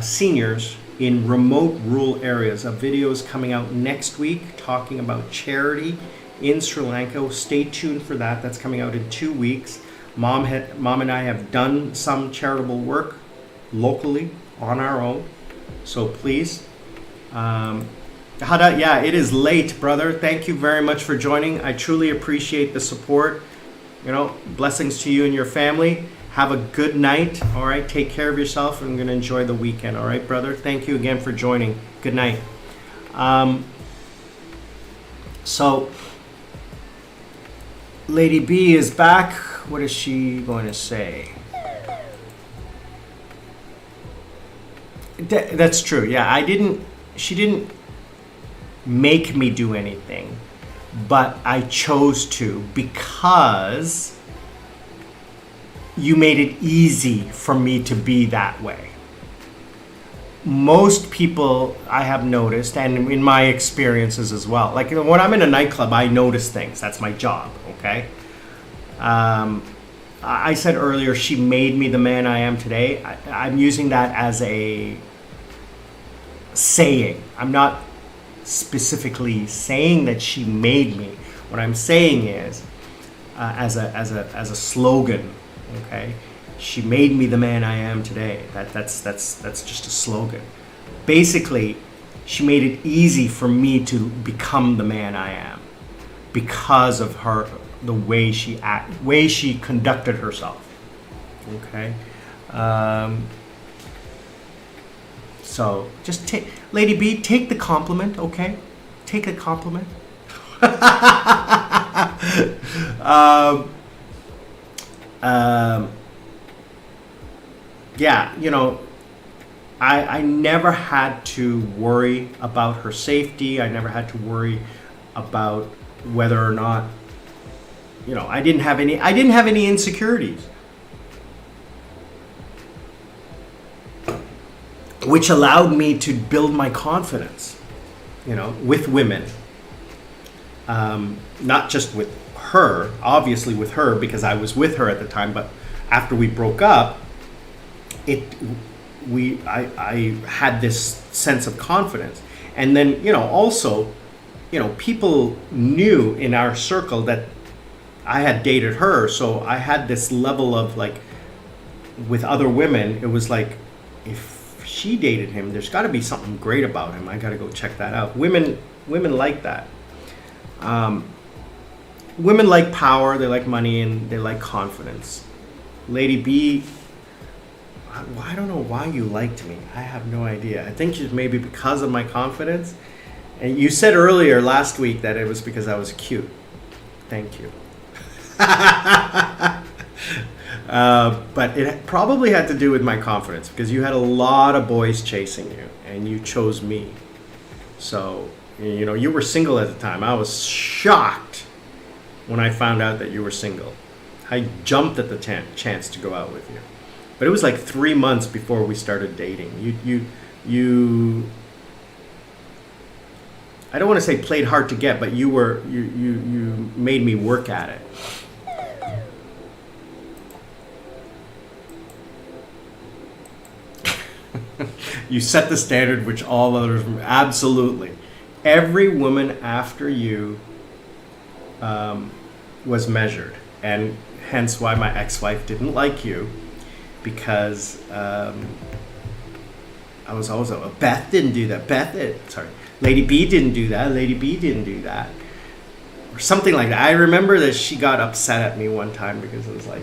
seniors in remote rural areas. A video is coming out next week talking about charity in Sri Lanka. Stay tuned for that. That's coming out in 2 weeks. Mom and I have done some charitable work locally on our own. So please, yeah, it is late, brother. Thank you very much for joining. I truly appreciate the support. Blessings to you and your family. Have a good night. All right, take care of yourself. I'm going to enjoy the weekend. All right, brother. Thank you again for joining. Good night. So, Lady B is back. What is she going to say? That's true. Yeah, she didn't make me do anything, but I chose to because you made it easy for me to be that way. Most people I have noticed, and in my experiences as well, like when I'm in a nightclub, I notice things. That's my job, okay? I said earlier, she made me the man I am today. I'm using that as a saying. I'm not specifically saying that she made me. What I'm saying is, as a slogan, okay? She made me the man I am today. That's just a slogan. Basically, she made it easy for me to become the man I am because of her, the way she conducted herself. Okay. So just take, Lady B, take the compliment. Okay, take a compliment. Yeah, you know, I never had to worry about her safety. I never had to worry about whether or not, you know, I didn't have any insecurities, which allowed me to build my confidence, you know, with women. Not just with her, obviously with her because I was with her at the time, but after we broke up, I had this sense of confidence. And then, you know, also, you know, people knew in our circle that I had dated her, so I had this level of, like, with other women, it was like, if she dated him, there's got to be something great about him. I got to go check that out. Women like that. Women like power, they like money, and they like confidence. Lady B, I don't know why you liked me. I have no idea. I think it's maybe because of my confidence. And you said earlier last week that it was because I was cute. Thank you. But it probably had to do with my confidence because you had a lot of boys chasing you and you chose me. So, you know, you were single at the time. I was shocked when I found out that you were single. I jumped at the chance to go out with you. But it was like 3 months before we started dating. You I don't want to say played hard to get, but you made me work at it. You set the standard which all others, absolutely. Every woman after you was measured, and hence why my ex-wife didn't like you, because I was always, Beth didn't do that. Lady B didn't do that. Lady B didn't do that. Or something like that. I remember that she got upset at me one time because it was like,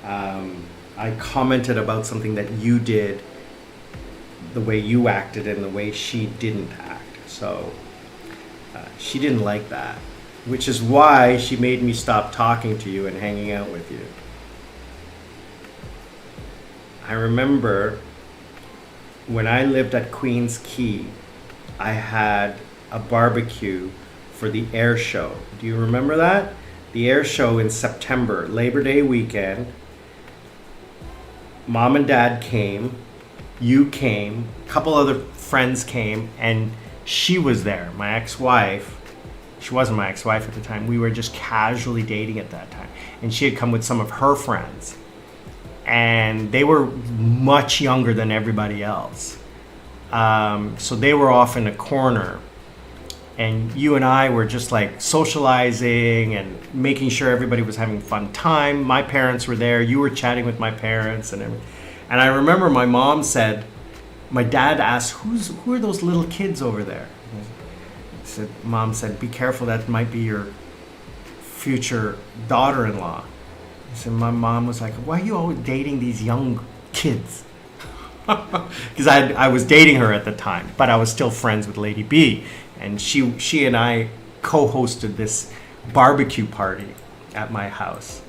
I commented about something that you did, the way you acted and the way she didn't act. So she didn't like that, which is why she made me stop talking to you and hanging out with you. I remember when I lived at Queen's Quay, I had a barbecue for the air show. Do you remember that? The air show in September, Labor Day weekend. Mom and Dad came, you came, a couple other friends came, and she was there, my ex-wife. She wasn't my ex-wife at the time. We were just casually dating at that time. And she had come with some of her friends. And they were much younger than everybody else. So they were off in a corner. And you and I were just like socializing and making sure everybody was having a fun time. My parents were there. You were chatting with my parents and everything. And I remember my mom said, my dad asked, who are those little kids over there? Mom said, be careful, that might be your future daughter-in-law. So my mom was like, why are you always dating these young kids? Because I was dating her at the time, but I was still friends with Lady B. And she and I co-hosted this barbecue party at my house.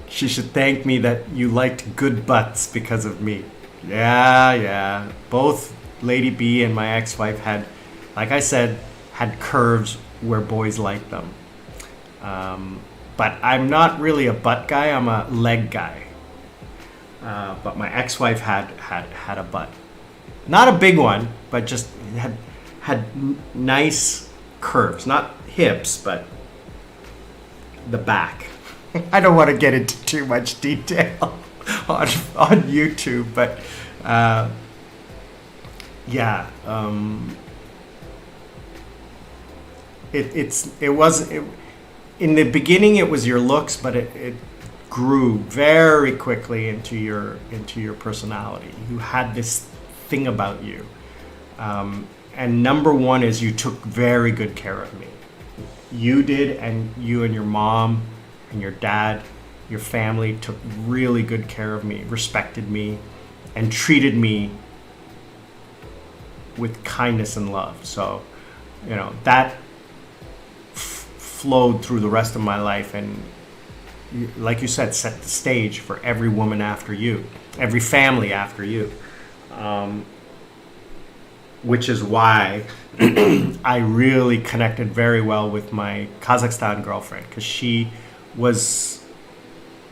She should thank me that you liked good butts because of me. Yeah. Both Lady B and my ex-wife had, like I said, had curves where boys liked them. But I'm not really a butt guy, I'm a leg guy. But my ex-wife had a butt. Not a big one, but just had nice curves. Not hips, but the back. I don't want to get into too much detail on YouTube, but in the beginning it was your looks, but it grew very quickly into your personality. You had this thing about you, and number one is you took very good care of me. You did, and you and your mom and your dad, your family took really good care of me, respected me, and treated me with kindness and love. So, that flowed through the rest of my life, and like you said, set the stage for every woman after you, every family after you, which is why I really connected very well with my Kazakhstan girlfriend, because she was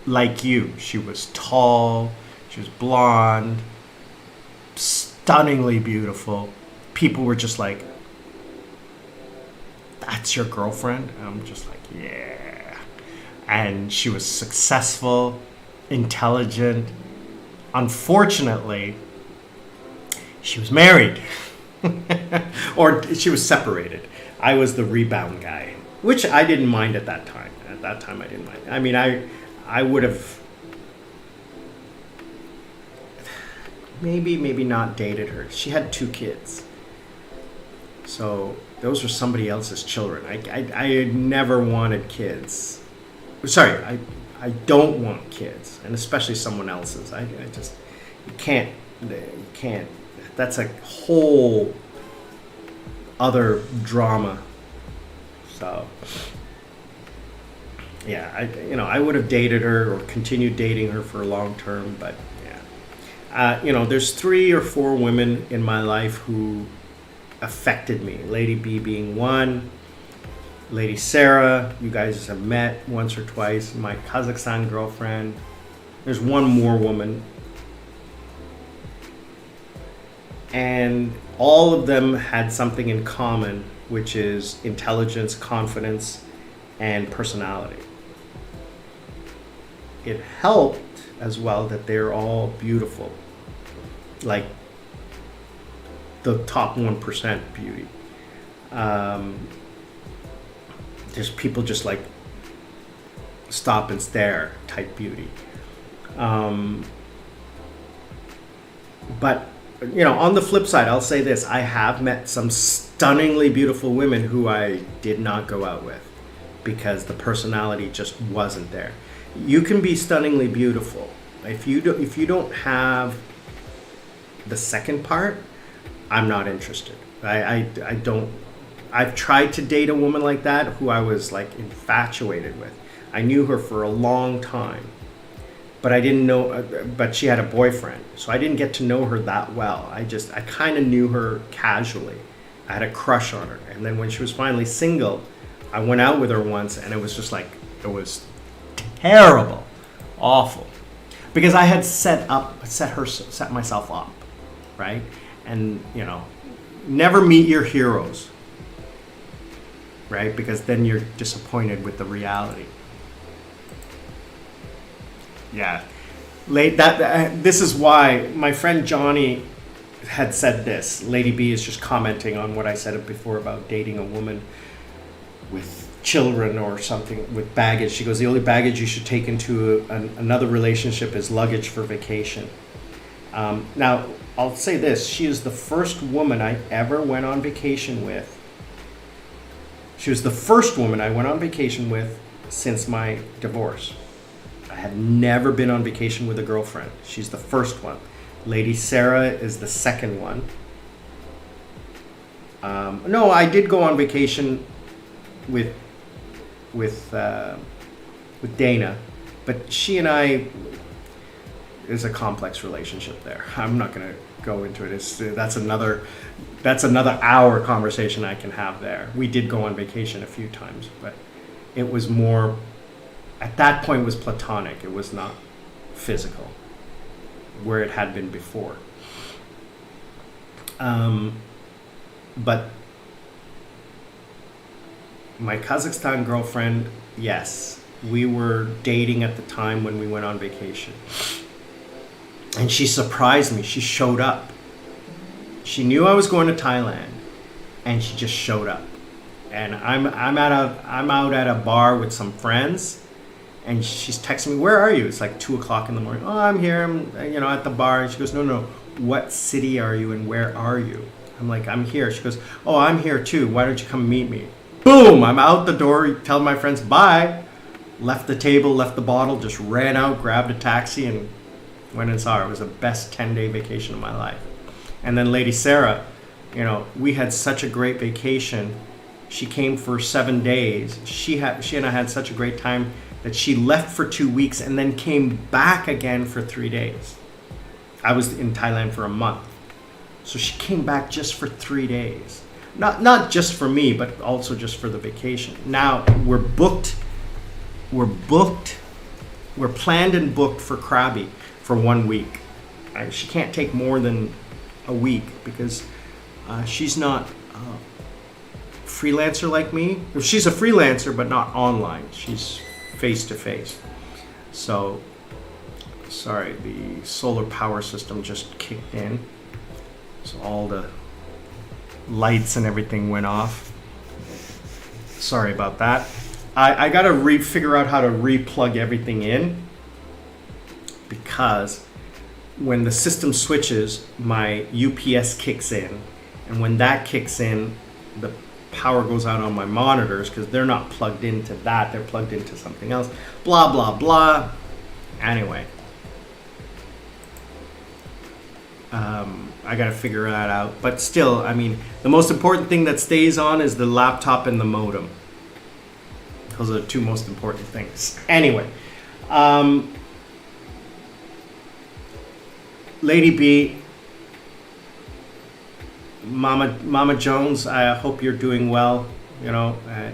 like you. She was tall, she was blonde, stunningly beautiful. People were just like, "That's your girlfriend?" And I'm just like, "Yeah." And she was successful, intelligent. Unfortunately, she was married. Or she was separated. I was the rebound guy, which I didn't mind at that time. At that time, I didn't mind. I mean, I would have maybe not dated her. She had 2 kids. So those were somebody else's children. I never wanted kids. Sorry, I don't want kids, and especially someone else's. I just, you can't. That's a whole other drama. So yeah, I would have dated her or continued dating her for a long term, but yeah. There's 3 or 4 women in my life who affected me. Lady B being one. Lady Sarah, you guys have met once or twice. My Kazakhstan girlfriend. There's one more woman. And all of them had something in common, which is intelligence, confidence, and personality. It helped as well that they're all beautiful. Like the top 1% beauty. There's people just like stop and stare type beauty. But on the flip side, I'll say this: I have met some stunningly beautiful women who I did not go out with because the personality just wasn't there. You can be stunningly beautiful if you don't have the second part. I'm not interested. I don't. I've tried to date a woman like that who I was like infatuated with. I knew her for a long time, but I didn't know. But she had a boyfriend, so I didn't get to know her that well. I kind of knew her casually. I had a crush on her, and then when she was finally single, I went out with her once, and it was just like, it was terrible, awful, because I had set myself up, right? And never meet your heroes, right? Because then you're disappointed with the reality. Yeah, this is why my friend Johnny had said this. Lady B is just commenting on what I said before about dating a woman with children or something with baggage. She goes, the only baggage you should take into another relationship is luggage for vacation. Now, I'll say this. She is the first woman I ever went on vacation with. She was the first woman I went on vacation with since my divorce. I had never been on vacation with a girlfriend. She's the first one. Lady Sarah is the second one. No, I did go on vacation with Dana, but she and I, there's a complex relationship there. I'm not going to go into it. That's another hour conversation I can have there. We did go on vacation a few times, but it was more, at that point, it was platonic. It was not physical, where it had been before. But my Kazakhstan girlfriend, yes, we were dating at the time when we went on vacation. And she surprised me. She showed up. She knew I was going to Thailand, and she just showed up. and I'm out at a bar with some friends, and she's texting me, "Where are you?" It's like 2 o'clock in the morning. "Oh, I'm here. I'm at the bar." And she goes, "No, no. What city are you and where are you?" I'm like, "I'm here." She goes, "Oh, I'm here too. Why don't you come meet me?" Boom! I'm out the door, telling my friends bye. Left the table, left the bottle, just ran out, grabbed a taxi, and went and saw her. It was the best 10-day vacation of my life. And then Lady Sarah, we had such a great vacation. She came for 7 days. She and I had such a great time that she left for 2 weeks and then came back again for 3 days. I was in Thailand for a month. So she came back just for 3 days. Not just for me, but also just for the vacation. Now we're planned and booked for Krabi for 1 week. She can't take more than a week because she's not a freelancer like me. She's a freelancer, but not online. She's face to face. So, sorry, the solar power system just kicked in. So all the lights and everything went off. Sorry about that. I gotta figure out how to re-plug everything in, because when the system switches, my UPS kicks in, and when that kicks in, the power goes out on my monitors because they're not plugged into that, they're plugged into something else. Blah blah blah. Anyway, I gotta figure that out. But still, the most important thing that stays on is the laptop and the modem. Those are the two most important things. Anyway, Lady B, Mama Jones, I hope you're doing well,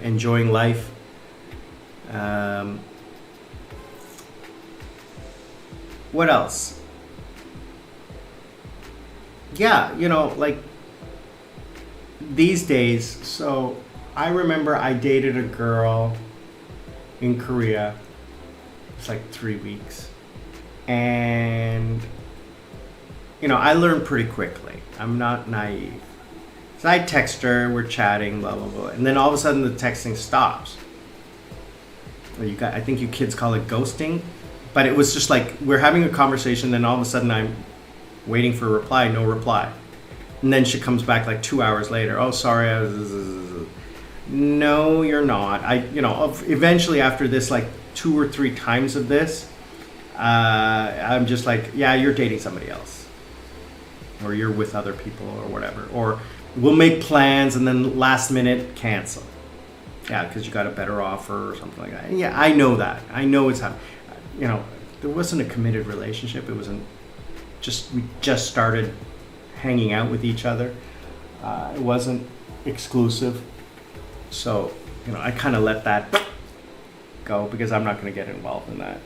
enjoying life. What else? Yeah, like these days, so I remember I dated a girl in Korea. It's like 3 weeks. And, I learned pretty quickly. I'm not naive. So I text her, we're chatting, blah, blah, blah. And then all of a sudden the texting stops. I think you kids call it ghosting. But it was just like, we're having a conversation, then all of a sudden I'm waiting for a reply, no reply. And then she comes back like 2 hours later. "Oh, sorry, no, you're not." Eventually after this, like 2 or 3 times of this, I'm just like, "Yeah, you're dating somebody else, or you're with other people, or whatever, or we'll make plans and then last minute cancel. Yeah, because you got a better offer or something like that." And yeah, I know that. I know it's happening. There wasn't a committed relationship. It wasn't we just started hanging out with each other. It wasn't exclusive. So, I kind of let that go because I'm not going to get involved in that.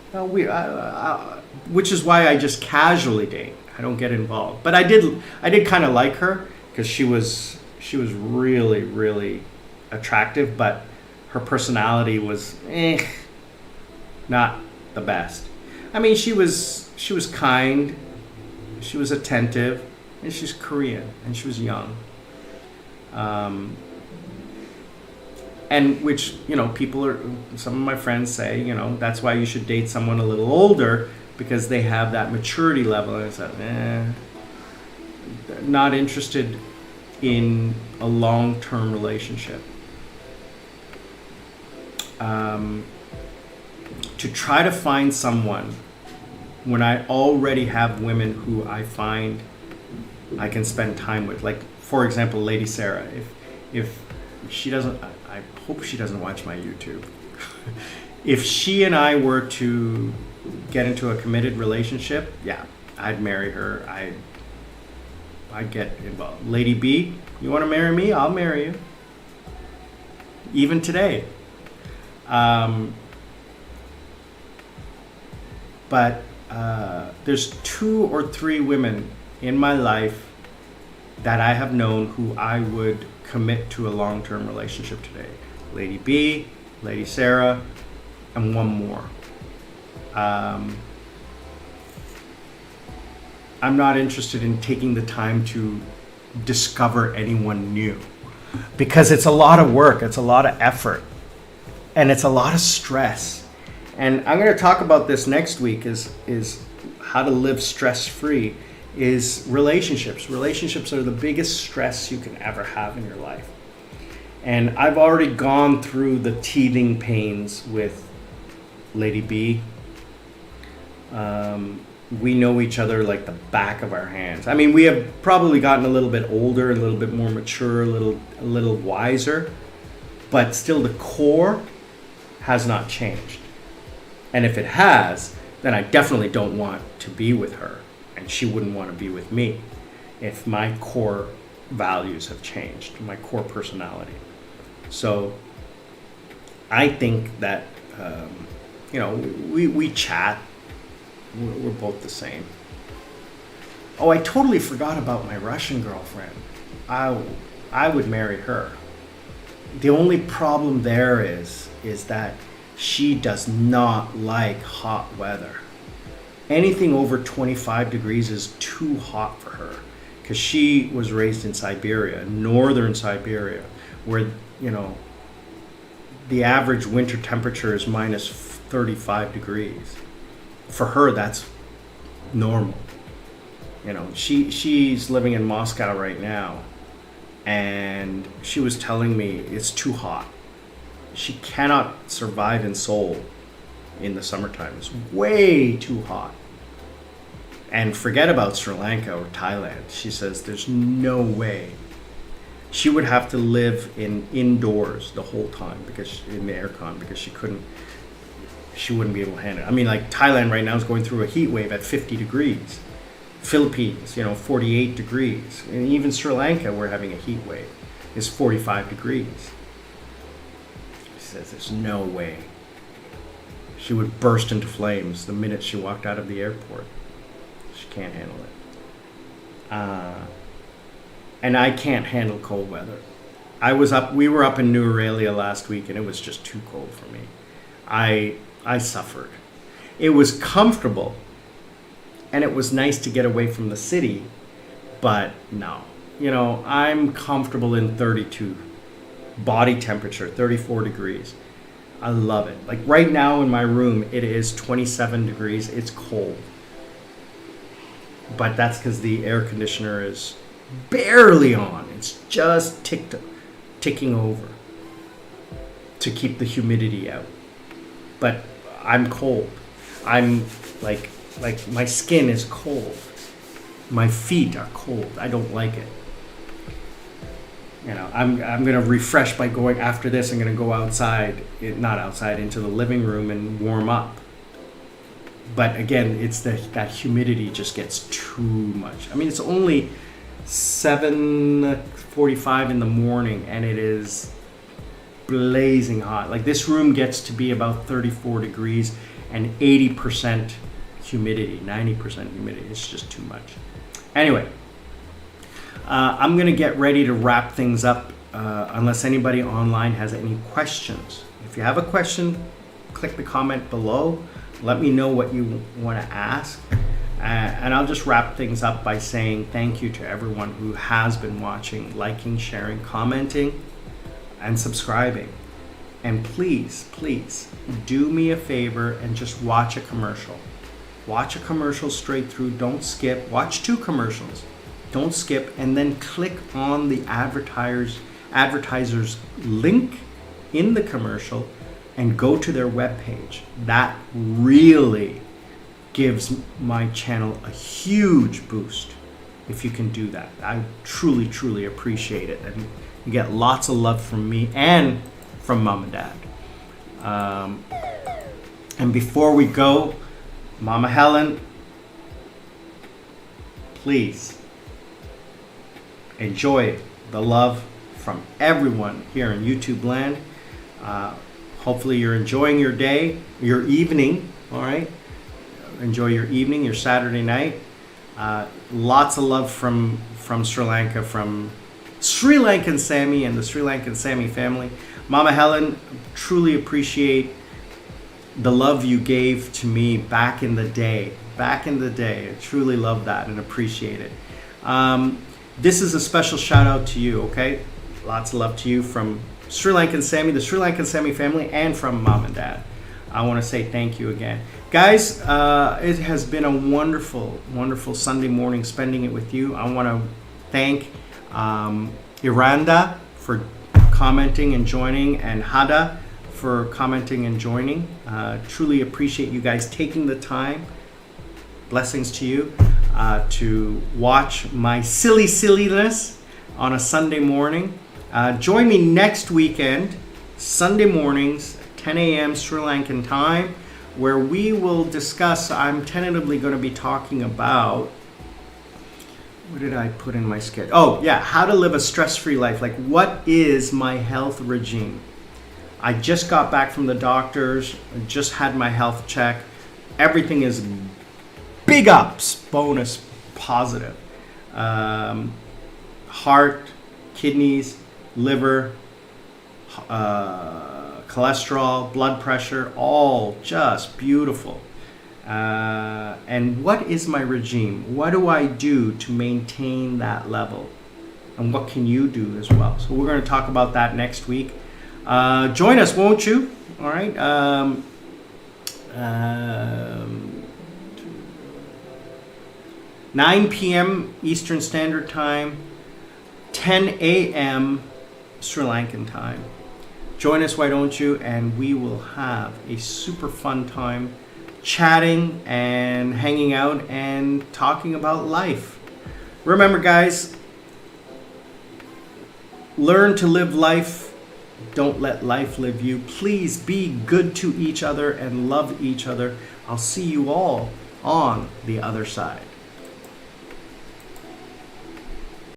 Which is why I just casually date. I don't get involved. But I did kind of like her because she was really, really attractive, but her personality was not the best. She was kind, she was attentive, and she's Korean, and she was young. And which, some of my friends say, that's why you should date someone a little older, because they have that maturity level. And I said, not interested in a long-term relationship. To try to find someone when I already have women who I find I can spend time with, like, for example, Lady Sarah. If she doesn't, I hope she doesn't watch my YouTube. If she and I were to get into a committed relationship, yeah, I'd marry her. I'd get involved. Lady B, you want to marry me? I'll marry you. Even today. But there's 2 or 3 women in my life that I have known who I would commit to a long-term relationship today. Lady B, Lady Sarah, and one more. I'm not interested in taking the time to discover anyone new. because it's a lot of work, it's a lot of effort, and it's a lot of stress. And I'm going to talk about this next week is how to live stress-free is relationships. Relationships are the biggest stress you can ever have in your life. And I've already gone through the teething pains with Lady B. We know each other like the back of our hands. I mean, we have probably gotten a little bit older, a little bit more mature, a little wiser, but still the core has not changed. And if it has, then I definitely don't want to be with her, and she wouldn't want to be with me if my core values have changed, my core personality. So I think that, we chat. We're both the same. Oh, I totally forgot about my Russian girlfriend. I would marry her. The only problem there is that she does not like hot weather. Anything over 25 degrees is too hot for her, because she was raised in Siberia, northern Siberia, where, the average winter temperature is minus 35 degrees. For her, that's normal. She's living in Moscow right now, and she was telling me it's too hot. She cannot survive in Seoul in the summertime. It's way too hot. And forget about Sri Lanka or Thailand. She says there's no way. She would have to live indoors the whole time in the aircon, because she wouldn't be able to handle it. I mean, like Thailand right now is going through a heat wave at 50 degrees. Philippines, 48 degrees. And even Sri Lanka, we're having a heat wave. It's 45 degrees. She says there's no way. She would burst into flames the minute she walked out of the airport. She can't handle it. And I can't handle cold weather. We were up in New Aurelia last week, and it was just too cold for me. I suffered. It was comfortable, and it was nice to get away from the city, but no. I'm comfortable in 32 body temperature, 34 degrees. I love it. Like right now in my room, it is 27 degrees. It's cold. But that's because the air conditioner is barely on. It's just ticking over to keep the humidity out. But I'm cold. I'm like my skin is cold. My feet are cold. I don't like it. I'm gonna refresh by going after this. I'm gonna go not outside, into the living room and warm up. But again, it's that humidity just gets too much. I mean, it's only 7:45 in the morning, and it is blazing hot. Like this room gets to be about 34 degrees and 80% humidity, 90% humidity. It's just too much. Anyway, I'm going to get ready to wrap things up unless anybody online has any questions. If you have a question, click the comment below. Let me know what you want to ask. And I'll just wrap things up by saying thank you to everyone who has been watching, liking, sharing, commenting, and subscribing. And please, please do me a favor and just watch a commercial. Watch a commercial straight through. Don't skip. Watch 2 commercials. Don't skip. And then click on the advertiser's link in the commercial and go to their webpage. That really gives my channel a huge boost if you can do that. I truly, truly appreciate it. And you get lots of love from me and from Mom and Dad. And before we go, Mama Helen, please enjoy the love from everyone here in YouTube land. Hopefully you're enjoying your day, your evening, all right? Enjoy your evening, your Saturday night. Lots of love from Sri Lanka, from Sri Lankan Sammi and the Sri Lankan Sammi family. Mama Helen, truly appreciate the love you gave to me back in the day. I truly love that and appreciate it. This is a special shout out to you, okay? Lots of love to you from Sri Lankan Sammi, the Sri Lankan Sammi family, and from Mom and Dad. I want to say thank you again. Guys, it has been a wonderful, wonderful Sunday morning spending it with you. I want to thank Iranda for commenting and joining, and Hada for commenting and joining. Truly appreciate you guys taking the time. Blessings to you to watch my silliness on a Sunday morning. Join me next weekend, Sunday mornings, 10 a.m. Sri Lankan time, where we will discuss, I'm tentatively going to be talking about, what did I put in my schedule? Oh, yeah, how to live a stress-free life. Like, what is my health regime? I just got back from the doctors, just had my health check. Everything is big ups, bonus, positive. Heart, kidneys, liver, cholesterol, blood pressure, all just beautiful. And what is my regime? What do I do to maintain that level? And what can you do as well? So we're going to talk about that next week. Join us, won't you? All right. 9 p.m. Eastern Standard Time, 10 a.m. Sri Lankan time. Join us, why don't you? And we will have a super fun time chatting and hanging out and talking about life. Remember, guys, learn to live life. Don't let life live you. Please be good to each other and love each other. I'll see you all on the other side.